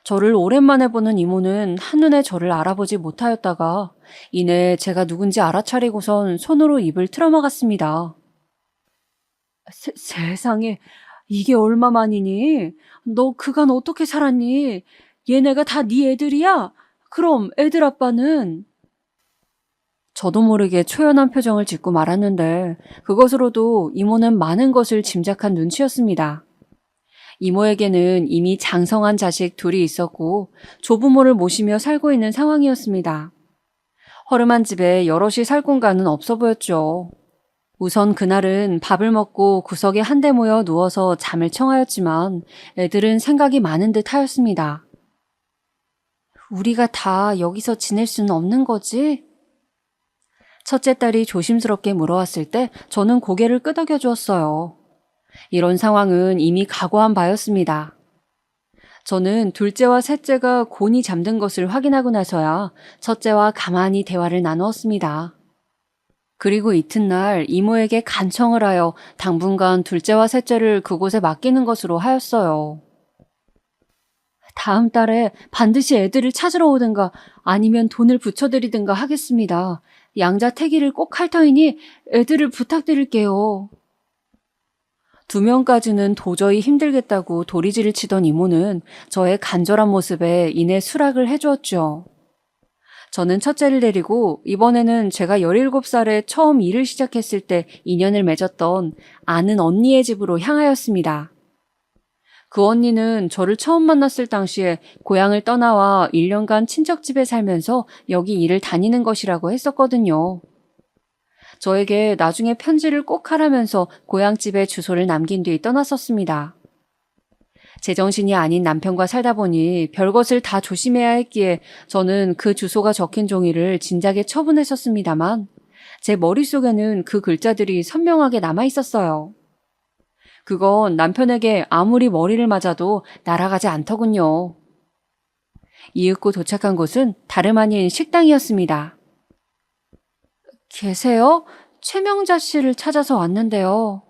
저를 오랜만에 보는 이모는 한눈에 저를 알아보지 못하였다가 이내 제가 누군지 알아차리고선 손으로 입을 틀어막았습니다. 세상에, 이게 얼마만이니? 너 그간 어떻게 살았니? 얘네가 다 네 애들이야? 그럼 애들 아빠는? 저도 모르게 초연한 표정을 짓고 말았는데 그것으로도 이모는 많은 것을 짐작한 눈치였습니다. 이모에게는 이미 장성한 자식 둘이 있었고 조부모를 모시며 살고 있는 상황이었습니다. 허름한 집에 여럿이 살 공간은 없어 보였죠. 우선 그날은 밥을 먹고 구석에 한데 모여 누워서 잠을 청하였지만 애들은 생각이 많은 듯 하였습니다. 우리가 다 여기서 지낼 수는 없는 거지? 첫째 딸이 조심스럽게 물어왔을 때 저는 고개를 끄덕여 주었어요. 이런 상황은 이미 각오한 바였습니다. 저는 둘째와 셋째가 곤히 잠든 것을 확인하고 나서야 첫째와 가만히 대화를 나누었습니다. 그리고 이튿날 이모에게 간청을 하여 당분간 둘째와 셋째를 그곳에 맡기는 것으로 하였어요. 다음 달에 반드시 애들을 찾으러 오든가 아니면 돈을 붙여드리든가 하겠습니다. 양자 태기를 꼭 할 터이니 애들을 부탁드릴게요. 2명까지는 도저히 힘들겠다고 도리지를 치던 이모는 저의 간절한 모습에 이내 수락을 해주었죠. 저는 첫째를 데리고 이번에는 제가 17살에 처음 일을 시작했을 때 인연을 맺었던 아는 언니의 집으로 향하였습니다. 그 언니는 저를 처음 만났을 당시에 고향을 떠나와 1년간 친척집에 살면서 여기 일을 다니는 것이라고 했었거든요. 저에게 나중에 편지를 꼭 하라면서 고향집에 주소를 남긴 뒤 떠났었습니다. 제정신이 아닌 남편과 살다 보니 별것을 다 조심해야 했기에 저는 그 주소가 적힌 종이를 진작에 처분했었습니다만 제 머릿속에는 그 글자들이 선명하게 남아 있었어요. 그건 남편에게 아무리 머리를 맞아도 날아가지 않더군요. 이윽고 도착한 곳은 다름 아닌 식당이었습니다. 계세요? 최명자 씨를 찾아서 왔는데요.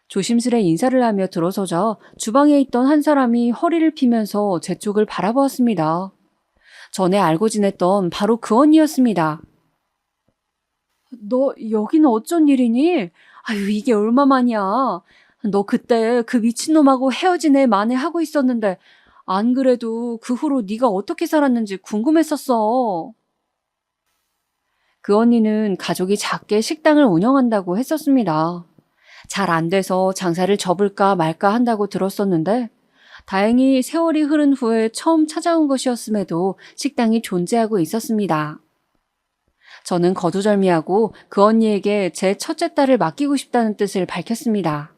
조심스레 인사를 하며 들어서자 주방에 있던 한 사람이 허리를 피면서 제 쪽을 바라보았습니다. 전에 알고 지냈던 바로 그 언니였습니다. 너 여기는 어쩐 일이니? 아유, 이게 얼마만이야. 너 그때 그 미친놈하고 헤어진 애 만회하고 있었는데 안 그래도 그 후로 네가 어떻게 살았는지 궁금했었어. 그 언니는 가족이 작게 식당을 운영한다고 했었습니다. 잘 안 돼서 장사를 접을까 말까 한다고 들었었는데 다행히 세월이 흐른 후에 처음 찾아온 것이었음에도 식당이 존재하고 있었습니다. 저는 거두절미하고 그 언니에게 제 첫째 딸을 맡기고 싶다는 뜻을 밝혔습니다.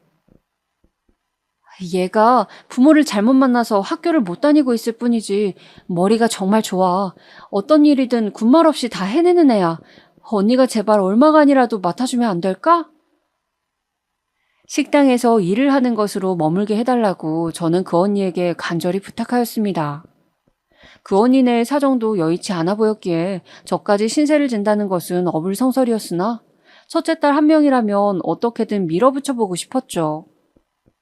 얘가 부모를 잘못 만나서 학교를 못 다니고 있을 뿐이지 머리가 정말 좋아. 어떤 일이든 군말 없이 다 해내는 애야. 언니가 제발 얼마간이라도 맡아주면 안 될까? 식당에서 일을 하는 것으로 머물게 해달라고 저는 그 언니에게 간절히 부탁하였습니다. 그 언니네 사정도 여의치 않아 보였기에 저까지 신세를 진다는 것은 어불성설이었으나 첫째 딸 한 명이라면 어떻게든 밀어붙여보고 싶었죠.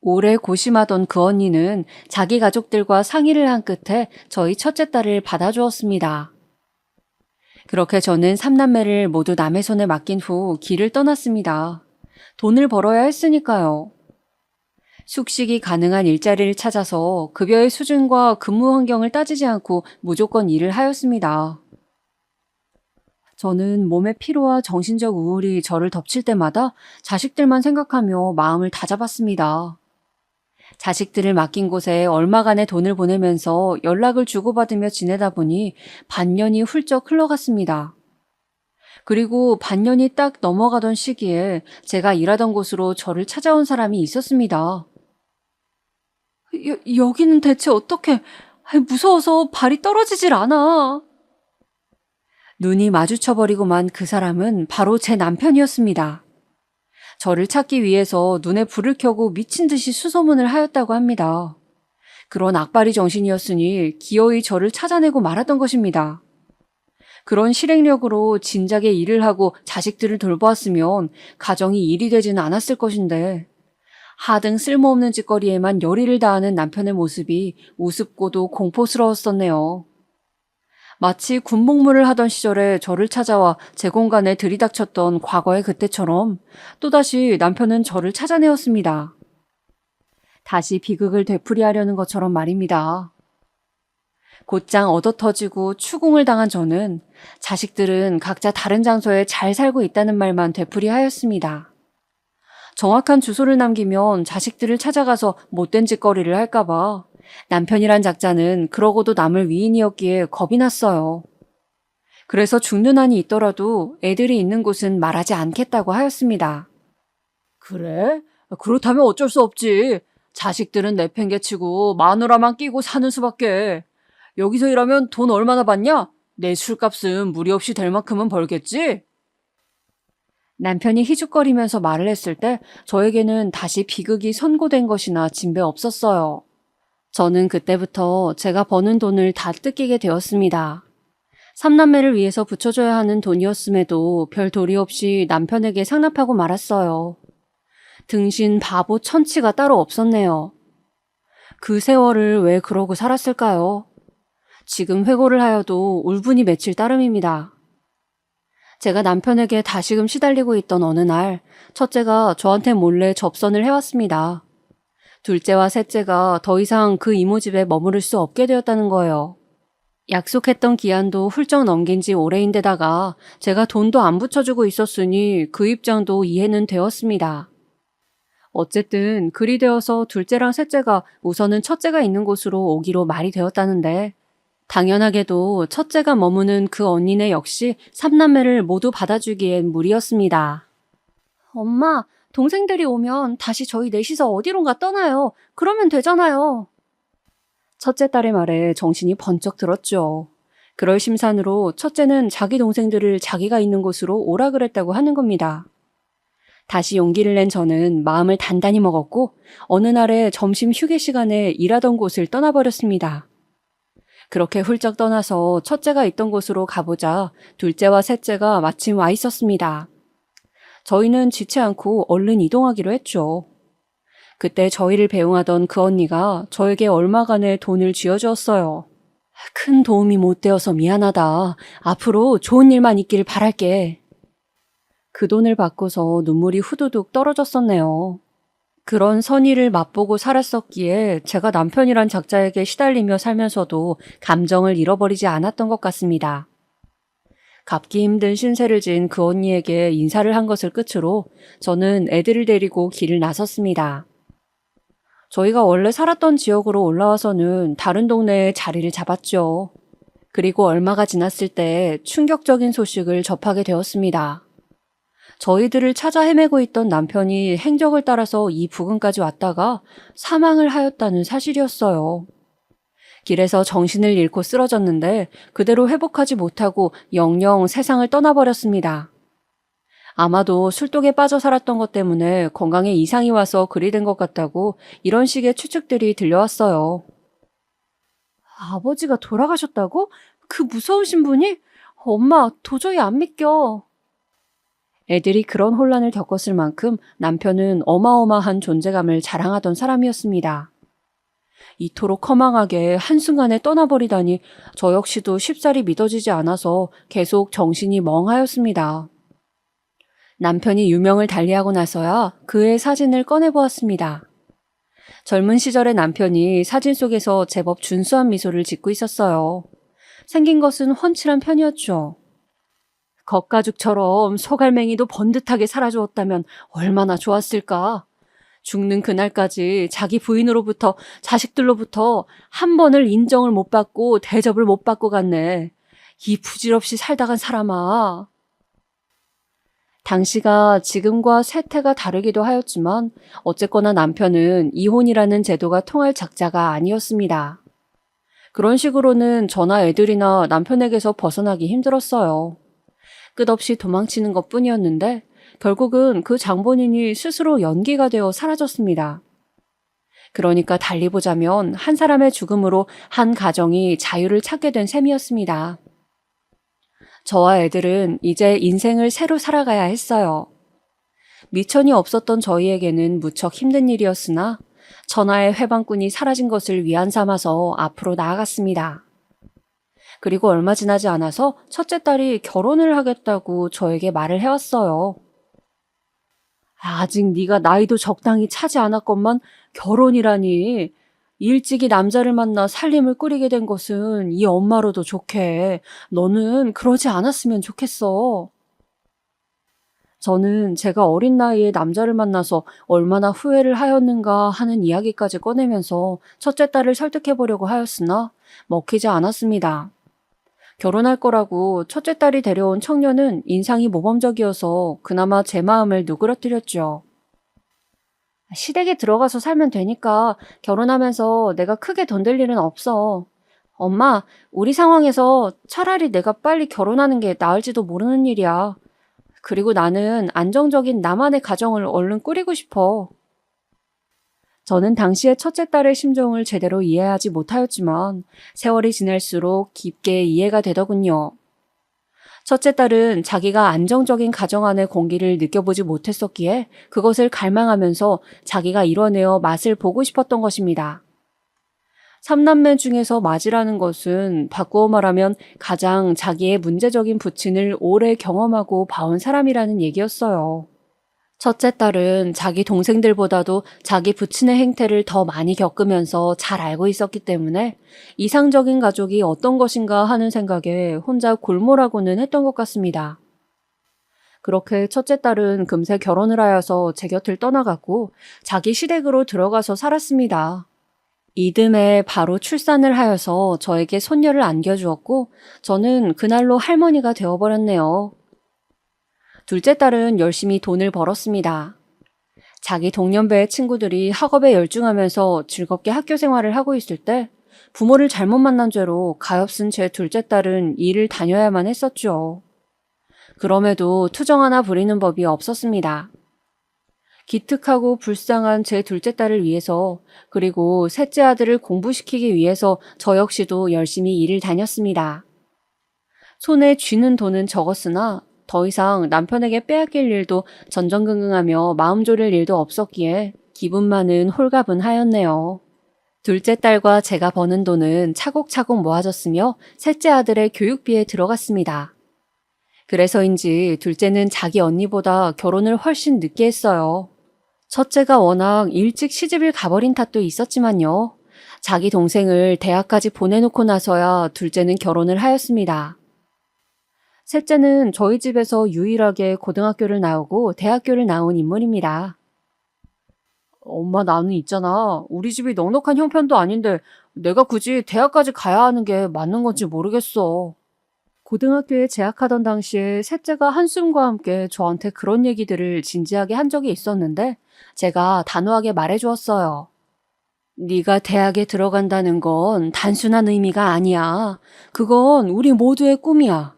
오래 고심하던 그 언니는 자기 가족들과 상의를 한 끝에 저희 첫째 딸을 받아주었습니다. 그렇게 저는 삼남매를 모두 남의 손에 맡긴 후 길을 떠났습니다. 돈을 벌어야 했으니까요. 숙식이 가능한 일자리를 찾아서 급여의 수준과 근무 환경을 따지지 않고 무조건 일을 하였습니다. 저는 몸의 피로와 정신적 우울이 저를 덮칠 때마다 자식들만 생각하며 마음을 다잡았습니다. 자식들을 맡긴 곳에 얼마간의 돈을 보내면서 연락을 주고받으며 지내다 보니 반년이 훌쩍 흘러갔습니다. 그리고 반년이 딱 넘어가던 시기에 제가 일하던 곳으로 저를 찾아온 사람이 있었습니다. 여기는 대체 어떻게... 무서워서 발이 떨어지질 않아. 눈이 마주쳐버리고만 그 사람은 바로 제 남편이었습니다. 저를 찾기 위해서 눈에 불을 켜고 미친 듯이 수소문을 하였다고 합니다. 그런 악바리 정신이었으니 기어이 저를 찾아내고 말았던 것입니다. 그런 실행력으로 진작에 일을 하고 자식들을 돌보았으면 가정이 일이 되지는 않았을 것인데 하등 쓸모없는 짓거리에만 열의를 다하는 남편의 모습이 우습고도 공포스러웠었네요. 마치 군복무를 하던 시절에 저를 찾아와 제 공간에 들이닥쳤던 과거의 그때처럼 또다시 남편은 저를 찾아내었습니다. 다시 비극을 되풀이하려는 것처럼 말입니다. 곧장 얻어터지고 추궁을 당한 저는 자식들은 각자 다른 장소에 잘 살고 있다는 말만 되풀이하였습니다. 정확한 주소를 남기면 자식들을 찾아가서 못된 짓거리를 할까봐 남편이란 작자는 그러고도 남을 위인이었기에 겁이 났어요. 그래서 죽는 한이 있더라도 애들이 있는 곳은 말하지 않겠다고 하였습니다. 그래? 그렇다면 어쩔 수 없지. 자식들은 내팽개치고 마누라만 끼고 사는 수밖에. 여기서 일하면 돈 얼마나 받냐? 내 술값은 무리 없이 될 만큼은 벌겠지? 남편이 희죽거리면서 말을 했을 때 저에게는 다시 비극이 선고된 것이나 진배 없었어요. 저는 그때부터 제가 버는 돈을 다 뜯기게 되었습니다. 삼남매를 위해서 붙여줘야 하는 돈이었음에도 별 도리 없이 남편에게 상납하고 말았어요. 등신 바보 천치가 따로 없었네요. 그 세월을 왜 그러고 살았을까요? 지금 회고를 하여도 울분이 맺힐 따름입니다. 제가 남편에게 다시금 시달리고 있던 어느 날 첫째가 저한테 몰래 접선을 해왔습니다. 둘째와 셋째가 더 이상 그 이모 집에 머무를 수 없게 되었다는 거예요. 약속했던 기한도 훌쩍 넘긴 지 오래인데다가 제가 돈도 안 붙여주고 있었으니 그 입장도 이해는 되었습니다. 어쨌든 그리 되어서 둘째랑 셋째가 우선은 첫째가 있는 곳으로 오기로 말이 되었다는데 당연하게도 첫째가 머무는 그 언니네 역시 삼남매를 모두 받아주기엔 무리였습니다. 엄마, 동생들이 오면 다시 저희 넷이서 어디론가 떠나요. 그러면 되잖아요. 첫째 딸의 말에 정신이 번쩍 들었죠. 그럴 심산으로 첫째는 자기 동생들을 자기가 있는 곳으로 오라 그랬다고 하는 겁니다. 다시 용기를 낸 저는 마음을 단단히 먹었고 어느 날의 점심 휴게 시간에 일하던 곳을 떠나버렸습니다. 그렇게 훌쩍 떠나서 첫째가 있던 곳으로 가보자 둘째와 셋째가 마침 와 있었습니다. 저희는 지체 않고 얼른 이동하기로 했죠. 그때 저희를 배웅하던 그 언니가 저에게 얼마간의 돈을 쥐어주었어요. 큰 도움이 못 되어서 미안하다. 앞으로 좋은 일만 있길 바랄게. 그 돈을 받고서 눈물이 후두둑 떨어졌었네요. 그런 선의를 맛보고 살았었기에 제가 남편이란 작자에게 시달리며 살면서도 감정을 잃어버리지 않았던 것 같습니다. 갚기 힘든 신세를 진 그 언니에게 인사를 한 것을 끝으로 저는 애들을 데리고 길을 나섰습니다. 저희가 원래 살았던 지역으로 올라와서는 다른 동네에 자리를 잡았죠. 그리고 얼마가 지났을 때 충격적인 소식을 접하게 되었습니다. 저희들을 찾아 헤매고 있던 남편이 행적을 따라서 이 부근까지 왔다가 사망을 하였다는 사실이었어요. 길에서 정신을 잃고 쓰러졌는데 그대로 회복하지 못하고 영영 세상을 떠나버렸습니다. 아마도 술독에 빠져 살았던 것 때문에 건강에 이상이 와서 그리 된 것 같다고 이런 식의 추측들이 들려왔어요. 아버지가 돌아가셨다고? 그 무서우신 분이? 엄마, 도저히 안 믿겨. 애들이 그런 혼란을 겪었을 만큼 남편은 어마어마한 존재감을 자랑하던 사람이었습니다. 이토록 허망하게 한순간에 떠나버리다니 저 역시도 쉽사리 믿어지지 않아서 계속 정신이 멍하였습니다. 남편이 유명을 달리하고 나서야 그의 사진을 꺼내보았습니다. 젊은 시절의 남편이 사진 속에서 제법 준수한 미소를 짓고 있었어요. 생긴 것은 훤칠한 편이었죠. 겉가죽처럼 소갈맹이도 번듯하게 살아주었다면 얼마나 좋았을까. 죽는 그날까지 자기 부인으로부터 자식들로부터 한 번을 인정을 못 받고 대접을 못 받고 갔네. 이 부질없이 살다 간 사람아. 당시가 지금과 세태가 다르기도 하였지만 어쨌거나 남편은 이혼이라는 제도가 통할 작자가 아니었습니다. 그런 식으로는 저나 애들이나 남편에게서 벗어나기 힘들었어요. 끝없이 도망치는 것뿐이었는데 결국은 그 장본인이 스스로 연기가 되어 사라졌습니다. 그러니까 달리 보자면 한 사람의 죽음으로 한 가정이 자유를 찾게 된 셈이었습니다. 저와 애들은 이제 인생을 새로 살아가야 했어요. 미천이 없었던 저희에게는 무척 힘든 일이었으나 천하의 회방꾼이 사라진 것을 위안 삼아서 앞으로 나아갔습니다. 그리고 얼마 지나지 않아서 첫째 딸이 결혼을 하겠다고 저에게 말을 해왔어요. 아직 네가 나이도 적당히 차지 않았건만 결혼이라니. 일찍이 남자를 만나 살림을 꾸리게 된 것은 이 엄마로도 좋게. 너는 그러지 않았으면 좋겠어. 저는 제가 어린 나이에 남자를 만나서 얼마나 후회를 하였는가 하는 이야기까지 꺼내면서 첫째 딸을 설득해보려고 하였으나 먹히지 않았습니다. 결혼할 거라고 첫째 딸이 데려온 청년은 인상이 모범적이어서 그나마 제 마음을 누그러뜨렸죠. 시댁에 들어가서 살면 되니까 결혼하면서 내가 크게 돈 들 일은 없어. 엄마, 우리 상황에서 차라리 내가 빨리 결혼하는 게 나을지도 모르는 일이야. 그리고 나는 안정적인 나만의 가정을 얼른 꾸리고 싶어. 저는 당시의 첫째 딸의 심정을 제대로 이해하지 못하였지만 세월이 지날수록 깊게 이해가 되더군요. 첫째 딸은 자기가 안정적인 가정 안의 공기를 느껴보지 못했었기에 그것을 갈망하면서 자기가 이뤄내어 맛을 보고 싶었던 것입니다. 삼남매 중에서 맏이라는 것은 바꾸어 말하면 가장 자기의 문제적인 부친을 오래 경험하고 봐온 사람이라는 얘기였어요. 첫째 딸은 자기 동생들보다도 자기 부친의 행태를 더 많이 겪으면서 잘 알고 있었기 때문에 이상적인 가족이 어떤 것인가 하는 생각에 혼자 골몰하고는 했던 것 같습니다. 그렇게 첫째 딸은 금세 결혼을 하여서 제 곁을 떠나갔고 자기 시댁으로 들어가서 살았습니다. 이듬해 바로 출산을 하여서 저에게 손녀를 안겨주었고 저는 그날로 할머니가 되어버렸네요. 둘째 딸은 열심히 돈을 벌었습니다. 자기 동년배의 친구들이 학업에 열중하면서 즐겁게 학교 생활을 하고 있을 때 부모를 잘못 만난 죄로 가엾은 제 둘째 딸은 일을 다녀야만 했었죠. 그럼에도 투정 하나 부리는 법이 없었습니다. 기특하고 불쌍한 제 둘째 딸을 위해서 그리고 셋째 아들을 공부시키기 위해서 저 역시도 열심히 일을 다녔습니다. 손에 쥐는 돈은 적었으나 더 이상 남편에게 빼앗길 일도 전전긍긍하며 마음 졸일 일도 없었기에 기분만은 홀가분하였네요. 둘째 딸과 제가 버는 돈은 차곡차곡 모아졌으며 셋째 아들의 교육비에 들어갔습니다. 그래서인지 둘째는 자기 언니보다 결혼을 훨씬 늦게 했어요. 첫째가 워낙 일찍 시집을 가버린 탓도 있었지만요. 자기 동생을 대학까지 보내놓고 나서야 둘째는 결혼을 하였습니다. 셋째는 저희 집에서 유일하게 고등학교를 나오고 대학교를 나온 인물입니다. 엄마, 나는 있잖아. 우리 집이 넉넉한 형편도 아닌데 내가 굳이 대학까지 가야 하는 게 맞는 건지 모르겠어. 고등학교에 재학하던 당시에 셋째가 한숨과 함께 저한테 그런 얘기들을 진지하게 한 적이 있었는데 제가 단호하게 말해주었어요. 네가 대학에 들어간다는 건 단순한 의미가 아니야. 그건 우리 모두의 꿈이야.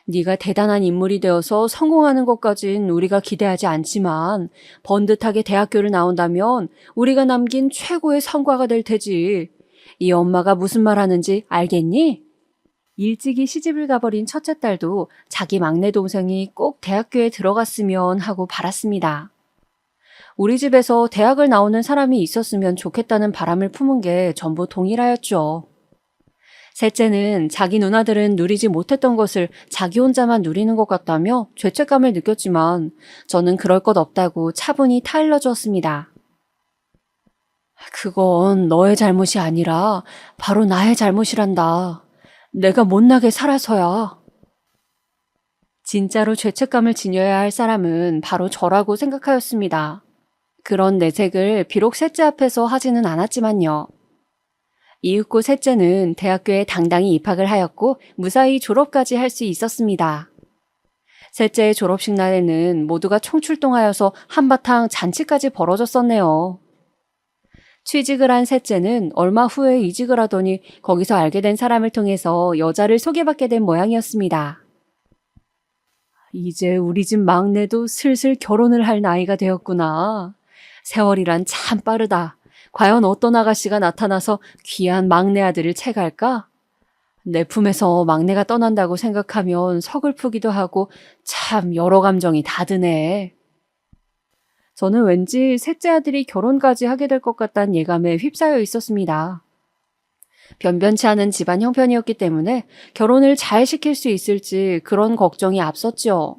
네가 대단한 인물이 되어서 성공하는 것까진 우리가 기대하지 않지만 번듯하게 대학교를 나온다면 우리가 남긴 최고의 성과가 될 테지. 이 엄마가 무슨 말 하는지 알겠니? 일찍이 시집을 가버린 첫째 딸도 자기 막내 동생이 꼭 대학교에 들어갔으면 하고 바랐습니다. 우리 집에서 대학을 나오는 사람이 있었으면 좋겠다는 바람을 품은 게 전부 동일하였죠. 셋째는 자기 누나들은 누리지 못했던 것을 자기 혼자만 누리는 것 같다며 죄책감을 느꼈지만 저는 그럴 것 없다고 차분히 타일러 주었습니다. 그건 너의 잘못이 아니라 바로 나의 잘못이란다. 내가 못나게 살아서야. 진짜로 죄책감을 지녀야 할 사람은 바로 저라고 생각하였습니다. 그런 내색을 비록 셋째 앞에서 하지는 않았지만요. 이윽고 셋째는 대학교에 당당히 입학을 하였고 무사히 졸업까지 할 수 있었습니다. 셋째의 졸업식 날에는 모두가 총출동하여서 한바탕 잔치까지 벌어졌었네요. 취직을 한 셋째는 얼마 후에 이직을 하더니 거기서 알게 된 사람을 통해서 여자를 소개받게 된 모양이었습니다. 이제 우리 집 막내도 슬슬 결혼을 할 나이가 되었구나. 세월이란 참 빠르다. 과연 어떤 아가씨가 나타나서 귀한 막내 아들을 채갈까? 내 품에서 막내가 떠난다고 생각하면 서글프기도 하고 참 여러 감정이 다 드네. 저는 왠지 셋째 아들이 결혼까지 하게 될 것 같다는 예감에 휩싸여 있었습니다. 변변치 않은 집안 형편이었기 때문에 결혼을 잘 시킬 수 있을지 그런 걱정이 앞섰죠.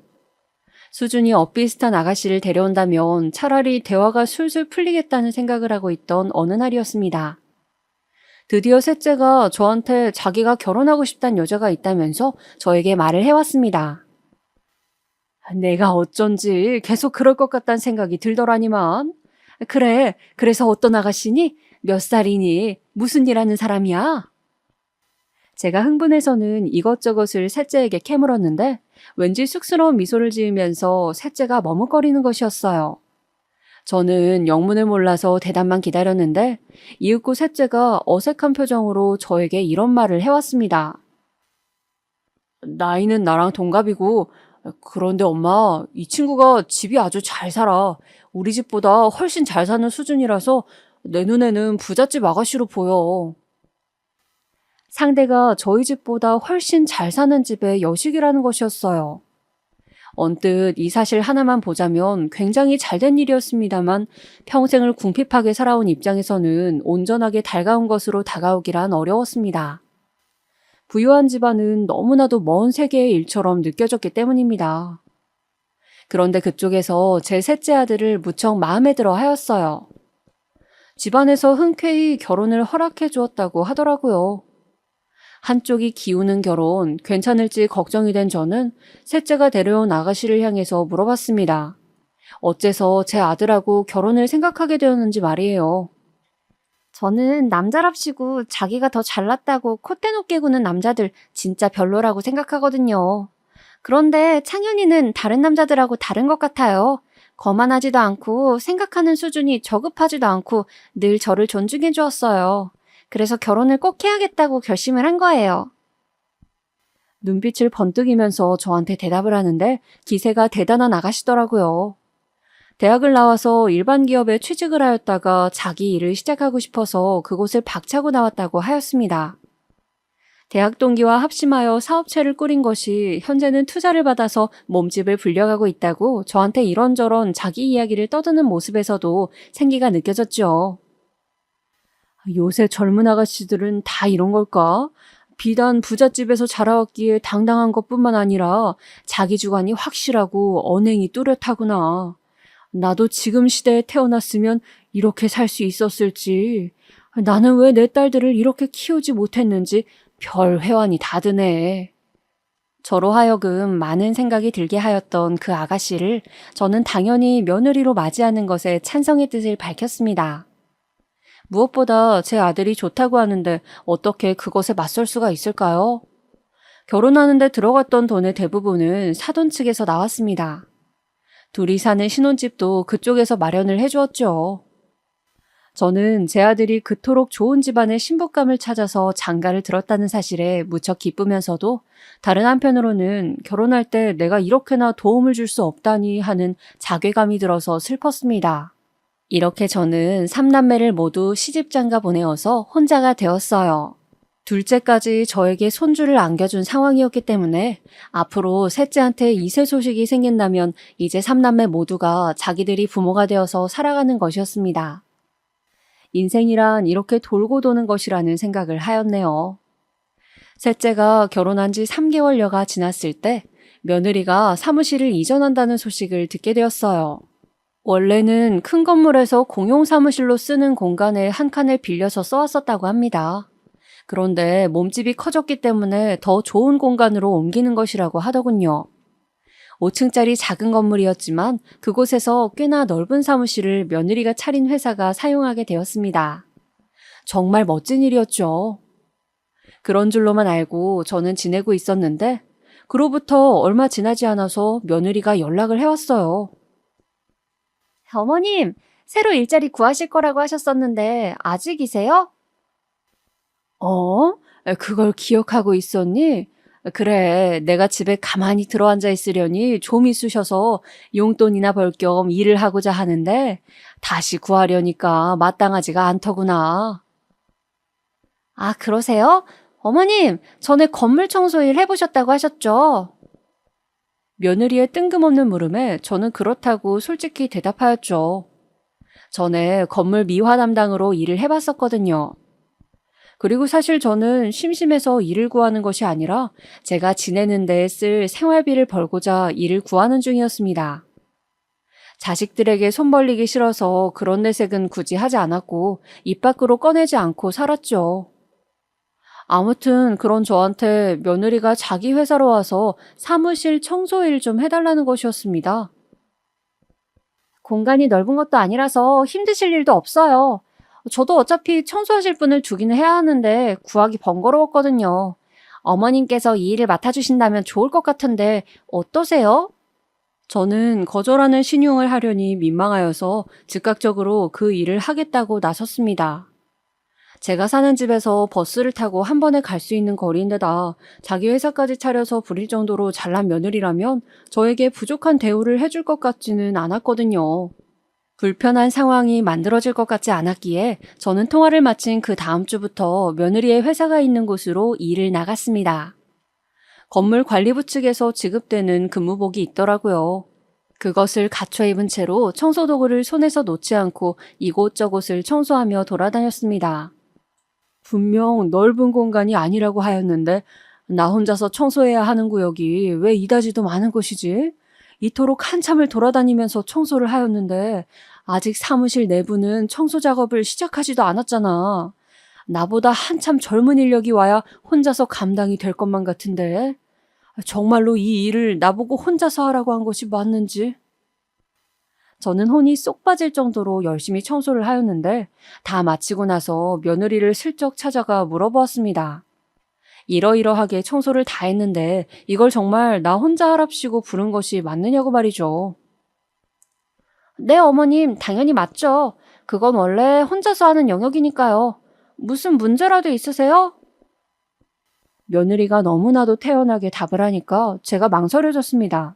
수준이 엇비슷한 아가씨를 데려온다면 차라리 대화가 술술 풀리겠다는 생각을 하고 있던 어느 날이었습니다. 드디어 셋째가 저한테 자기가 결혼하고 싶다는 여자가 있다면서 저에게 말을 해왔습니다. 내가 어쩐지 계속 그럴 것 같다는 생각이 들더라니만. 그래, 그래서 어떤 아가씨니? 몇 살이니? 무슨 일 하는 사람이야? 제가 흥분해서는 이것저것을 셋째에게 캐물었는데 왠지 쑥스러운 미소를 지으면서 셋째가 머뭇거리는 것이었어요. 저는 영문을 몰라서 대답만 기다렸는데 이윽고 셋째가 어색한 표정으로 저에게 이런 말을 해왔습니다. 나이는 나랑 동갑이고 그런데 엄마, 이 친구가 집이 아주 잘 살아. 우리 집보다 훨씬 잘 사는 수준이라서 내 눈에는 부잣집 아가씨로 보여. 상대가 저희 집보다 훨씬 잘 사는 집의 여식이라는 것이었어요. 언뜻 이 사실 하나만 보자면 굉장히 잘된 일이었습니다만 평생을 궁핍하게 살아온 입장에서는 온전하게 달가운 것으로 다가오기란 어려웠습니다. 부유한 집안은 너무나도 먼 세계의 일처럼 느껴졌기 때문입니다. 그런데 그쪽에서 제 셋째 아들을 무척 마음에 들어 하였어요. 집안에서 흔쾌히 결혼을 허락해 주었다고 하더라고요. 한쪽이 기우는 결혼 괜찮을지 걱정이 된 저는 셋째가 데려온 아가씨를 향해서 물어봤습니다. 어째서 제 아들하고 결혼을 생각하게 되었는지 말이에요. 저는 남자랍시고 자기가 더 잘났다고 콧대 높게 구는 남자들 진짜 별로라고 생각하거든요. 그런데 창현이는 다른 남자들하고 다른 것 같아요. 거만하지도 않고 생각하는 수준이 저급하지도 않고 늘 저를 존중해 주었어요. 그래서 결혼을 꼭 해야겠다고 결심을 한 거예요. 눈빛을 번뜩이면서 저한테 대답을 하는데 기세가 대단한 아가씨더라고요. 대학을 나와서 일반 기업에 취직을 하였다가 자기 일을 시작하고 싶어서 그곳을 박차고 나왔다고 하였습니다. 대학 동기와 합심하여 사업체를 꾸린 것이 현재는 투자를 받아서 몸집을 불려가고 있다고 저한테 이런저런 자기 이야기를 떠드는 모습에서도 생기가 느껴졌죠. 요새 젊은 아가씨들은 다 이런 걸까? 비단 부잣집에서 자라왔기에 당당한 것뿐만 아니라 자기 주관이 확실하고 언행이 뚜렷하구나. 나도 지금 시대에 태어났으면 이렇게 살 수 있었을지. 나는 왜 내 딸들을 이렇게 키우지 못했는지 별 회환이 다 드네. 저로 하여금 많은 생각이 들게 하였던 그 아가씨를 저는 당연히 며느리로 맞이하는 것에 찬성의 뜻을 밝혔습니다. 무엇보다 제 아들이 좋다고 하는데 어떻게 그것에 맞설 수가 있을까요? 결혼하는데 들어갔던 돈의 대부분은 사돈 측에서 나왔습니다. 둘이 사는 신혼집도 그쪽에서 마련을 해주었죠. 저는 제 아들이 그토록 좋은 집안의 신부감을 찾아서 장가를 들었다는 사실에 무척 기쁘면서도 다른 한편으로는 결혼할 때 내가 이렇게나 도움을 줄 수 없다니 하는 자괴감이 들어서 슬펐습니다. 이렇게 저는 3남매를 모두 시집장가 보내어서 혼자가 되었어요. 둘째까지 저에게 손주를 안겨준 상황이었기 때문에 앞으로 셋째한테 이세 소식이 생긴다면 이제 3남매 모두가 자기들이 부모가 되어서 살아가는 것이었습니다. 인생이란 이렇게 돌고 도는 것이라는 생각을 하였네요. 셋째가 결혼한 지 3개월여가 지났을 때 며느리가 사무실을 이전한다는 소식을 듣게 되었어요. 원래는 큰 건물에서 공용 사무실로 쓰는 공간에 한 칸을 빌려서 써왔었다고 합니다. 그런데 몸집이 커졌기 때문에 더 좋은 공간으로 옮기는 것이라고 하더군요. 5층짜리 작은 건물이었지만 그곳에서 꽤나 넓은 사무실을 며느리가 차린 회사가 사용하게 되었습니다. 정말 멋진 일이었죠. 그런 줄로만 알고 저는 지내고 있었는데 그로부터 얼마 지나지 않아서 며느리가 연락을 해왔어요. 어머님, 새로 일자리 구하실 거라고 하셨었는데 아직이세요? 그걸 기억하고 있었니? 그래, 내가 집에 가만히 들어앉아 있으려니 좀 있으셔서 용돈이나 벌 겸 일을 하고자 하는데 다시 구하려니까 마땅하지가 않더구나. 아, 그러세요? 어머님, 전에 건물 청소 일 해보셨다고 하셨죠? 며느리의 뜬금없는 물음에 저는 그렇다고 솔직히 대답하였죠. 전에 건물 미화 담당으로 일을 해봤었거든요. 그리고 사실 저는 심심해서 일을 구하는 것이 아니라 제가 지내는 데에 쓸 생활비를 벌고자 일을 구하는 중이었습니다. 자식들에게 손 벌리기 싫어서 그런 내색은 굳이 하지 않았고 입 밖으로 꺼내지 않고 살았죠. 아무튼 그런 저한테 며느리가 자기 회사로 와서 사무실 청소일 좀 해달라는 것이었습니다. 공간이 넓은 것도 아니라서 힘드실 일도 없어요. 저도 어차피 청소하실 분을 두기는 해야 하는데 구하기 번거로웠거든요. 어머님께서 이 일을 맡아주신다면 좋을 것 같은데 어떠세요? 저는 거절하는 신용을 하려니 민망하여서 즉각적으로 그 일을 하겠다고 나섰습니다. 제가 사는 집에서 버스를 타고 한 번에 갈 수 있는 거리인데다 자기 회사까지 차려서 부릴 정도로 잘난 며느리라면 저에게 부족한 대우를 해줄 것 같지는 않았거든요. 불편한 상황이 만들어질 것 같지 않았기에 저는 통화를 마친 그 다음 주부터 며느리의 회사가 있는 곳으로 일을 나갔습니다. 건물 관리부 측에서 지급되는 근무복이 있더라고요. 그것을 갖춰 입은 채로 청소도구를 손에서 놓지 않고 이곳저곳을 청소하며 돌아다녔습니다. 분명 넓은 공간이 아니라고 하였는데 나 혼자서 청소해야 하는 구역이 왜 이다지도 많은 것이지? 이토록 한참을 돌아다니면서 청소를 하였는데 아직 사무실 내부는 청소 작업을 시작하지도 않았잖아. 나보다 한참 젊은 인력이 와야 혼자서 감당이 될 것만 같은데 정말로 이 일을 나보고 혼자서 하라고 한 것이 맞는지. 저는 혼이 쏙 빠질 정도로 열심히 청소를 하였는데 다 마치고 나서 며느리를 슬쩍 찾아가 물어보았습니다. 이러이러하게 청소를 다 했는데 이걸 정말 나 혼자 하랍시고 부른 것이 맞느냐고 말이죠. 네, 어머님, 당연히 맞죠. 그건 원래 혼자서 하는 영역이니까요. 무슨 문제라도 있으세요? 며느리가 너무나도 태연하게 답을 하니까 제가 망설여졌습니다.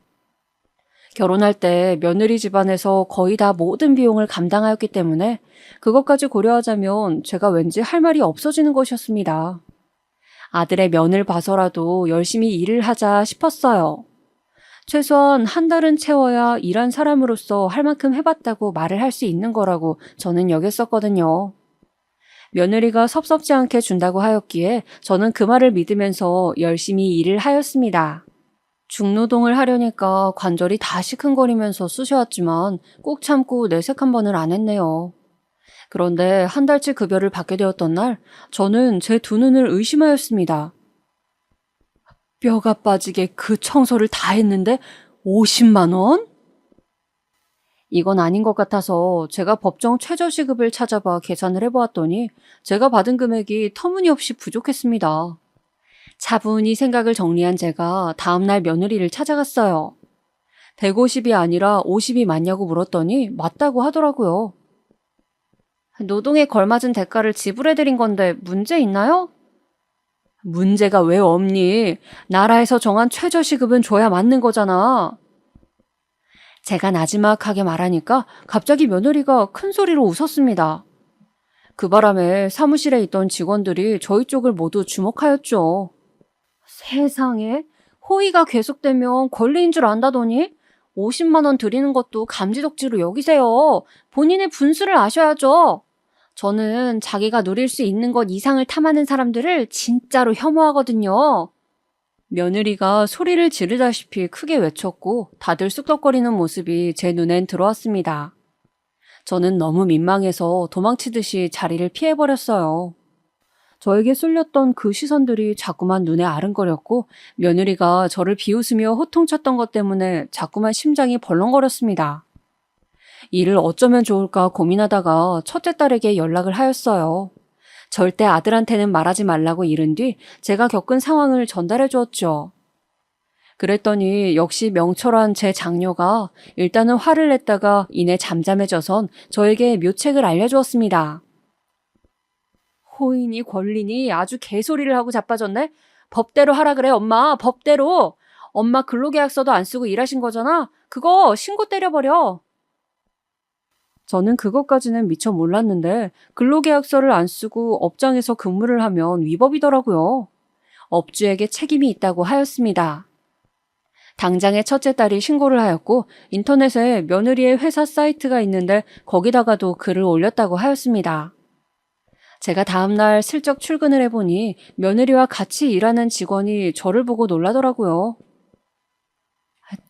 결혼할 때 며느리 집안에서 거의 다 모든 비용을 감당하였기 때문에 그것까지 고려하자면 제가 왠지 할 말이 없어지는 것이었습니다. 아들의 면을 봐서라도 열심히 일을 하자 싶었어요. 최소한 한 달은 채워야 일한 사람으로서 할 만큼 해봤다고 말을 할 수 있는 거라고 저는 여겼었거든요. 며느리가 섭섭지 않게 준다고 하였기에 저는 그 말을 믿으면서 열심히 일을 하였습니다. 중노동을 하려니까 관절이 다 시큰거리면서 쑤셔왔지만 꾹 참고 내색 한 번을 안 했네요. 그런데 한 달치 급여를 받게 되었던 날 저는 제 두 눈을 의심하였습니다. 뼈가 빠지게 그 청소를 다 했는데 50만 원? 이건 아닌 것 같아서 제가 법정 최저시급을 찾아봐 계산을 해보았더니 제가 받은 금액이 터무니없이 부족했습니다. 차분히 생각을 정리한 제가 다음날 며느리를 찾아갔어요. 150이 아니라 50이 맞냐고 물었더니 맞다고 하더라고요. 노동에 걸맞은 대가를 지불해드린 건데 문제 있나요? 문제가 왜 없니? 나라에서 정한 최저시급은 줘야 맞는 거잖아. 제가 나지막하게 말하니까 갑자기 며느리가 큰 소리로 웃었습니다. 그 바람에 사무실에 있던 직원들이 저희 쪽을 모두 주목하였죠. 세상에, 호의가 계속되면 권리인 줄 안다더니 50만 원 드리는 것도 감지덕지로 여기세요. 본인의 분수를 아셔야죠. 저는 자기가 누릴 수 있는 것 이상을 탐하는 사람들을 진짜로 혐오하거든요. 며느리가 소리를 지르다시피 크게 외쳤고 다들 쑥덕거리는 모습이 제 눈엔 들어왔습니다. 저는 너무 민망해서 도망치듯이 자리를 피해버렸어요. 저에게 쏠렸던 그 시선들이 자꾸만 눈에 아른거렸고 며느리가 저를 비웃으며 호통쳤던 것 때문에 자꾸만 심장이 벌렁거렸습니다. 이를 어쩌면 좋을까 고민하다가 첫째 딸에게 연락을 하였어요. 절대 아들한테는 말하지 말라고 이른 뒤 제가 겪은 상황을 전달해 주었죠. 그랬더니 역시 명철한 제 장녀가 일단은 화를 냈다가 이내 잠잠해져선 저에게 묘책을 알려주었습니다. 호인이 권리니 아주 개소리를 하고 자빠졌네? 법대로 하라 그래 엄마, 법대로. 엄마 근로계약서도 안 쓰고 일하신 거잖아. 그거 신고 때려버려. 저는 그것까지는 미처 몰랐는데 근로계약서를 안 쓰고 업장에서 근무를 하면 위법이더라고요. 업주에게 책임이 있다고 하였습니다. 당장에 첫째 딸이 신고를 하였고 인터넷에 며느리의 회사 사이트가 있는데 거기다가도 글을 올렸다고 하였습니다. 제가 다음날 슬쩍 출근을 해보니 며느리와 같이 일하는 직원이 저를 보고 놀라더라고요.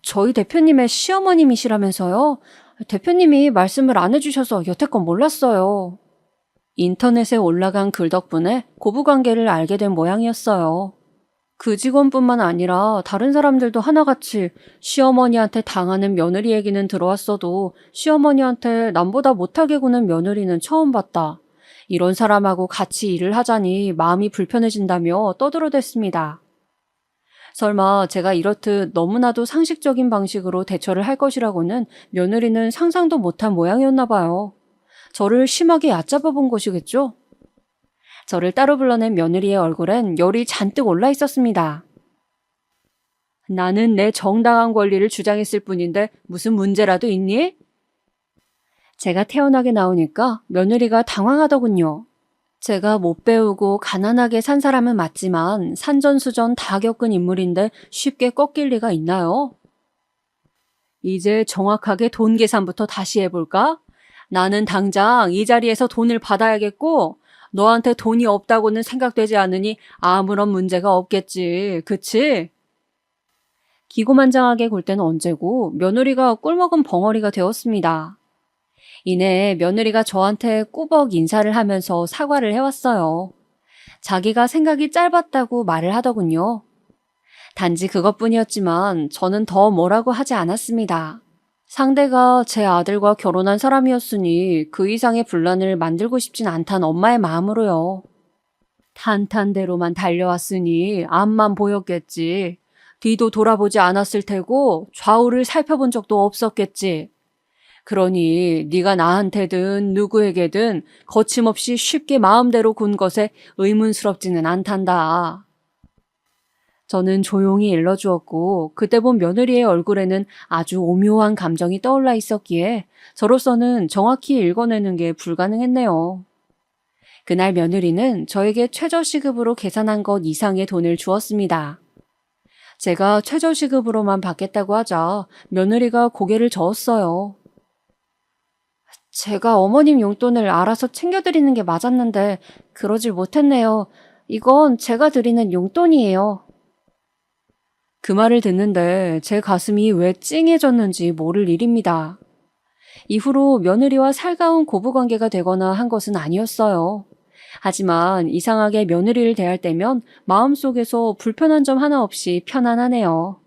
저희 대표님의 시어머님이시라면서요? 대표님이 말씀을 안 해주셔서 여태껏 몰랐어요. 인터넷에 올라간 글 덕분에 고부관계를 알게 된 모양이었어요. 그 직원뿐만 아니라 다른 사람들도 하나같이 시어머니한테 당하는 며느리 얘기는 들어왔어도 시어머니한테 남보다 못하게 구는 며느리는 처음 봤다. 이런 사람하고 같이 일을 하자니 마음이 불편해진다며 떠들어댔습니다. 설마 제가 이렇듯 너무나도 상식적인 방식으로 대처를 할 것이라고는 며느리는 상상도 못한 모양이었나 봐요. 저를 심하게 얕잡아 본 것이겠죠? 저를 따로 불러낸 며느리의 얼굴엔 열이 잔뜩 올라 있었습니다. 나는 내 정당한 권리를 주장했을 뿐인데 무슨 문제라도 있니? 제가 태어나게 나오니까 며느리가 당황하더군요. 제가 못 배우고 가난하게 산 사람은 맞지만 산전수전 다 겪은 인물인데 쉽게 꺾일 리가 있나요? 이제 정확하게 돈 계산부터 다시 해볼까? 나는 당장 이 자리에서 돈을 받아야겠고 너한테 돈이 없다고는 생각되지 않으니 아무런 문제가 없겠지. 그치? 기고만장하게 굴 때는 언제고 며느리가 꿀먹은 벙어리가 되었습니다. 이내 며느리가 저한테 꾸벅 인사를 하면서 사과를 해왔어요. 자기가 생각이 짧았다고 말을 하더군요. 단지 그것뿐이었지만 저는 더 뭐라고 하지 않았습니다. 상대가 제 아들과 결혼한 사람이었으니 그 이상의 분란을 만들고 싶진 않단 엄마의 마음으로요. 탄탄대로만 달려왔으니 앞만 보였겠지. 뒤도 돌아보지 않았을 테고 좌우를 살펴본 적도 없었겠지. 그러니 네가 나한테든 누구에게든 거침없이 쉽게 마음대로 군 것에 의문스럽지는 않단다. 저는 조용히 일러주었고 그때 본 며느리의 얼굴에는 아주 오묘한 감정이 떠올라 있었기에 저로서는 정확히 읽어내는 게 불가능했네요. 그날 며느리는 저에게 최저시급으로 계산한 것 이상의 돈을 주었습니다. 제가 최저시급으로만 받겠다고 하자 며느리가 고개를 저었어요. 제가 어머님 용돈을 알아서 챙겨드리는 게 맞았는데 그러질 못했네요. 이건 제가 드리는 용돈이에요. 그 말을 듣는데 제 가슴이 왜 찡해졌는지 모를 일입니다. 이후로 며느리와 살가운 고부관계가 되거나 한 것은 아니었어요. 하지만 이상하게 며느리를 대할 때면 마음속에서 불편한 점 하나 없이 편안하네요.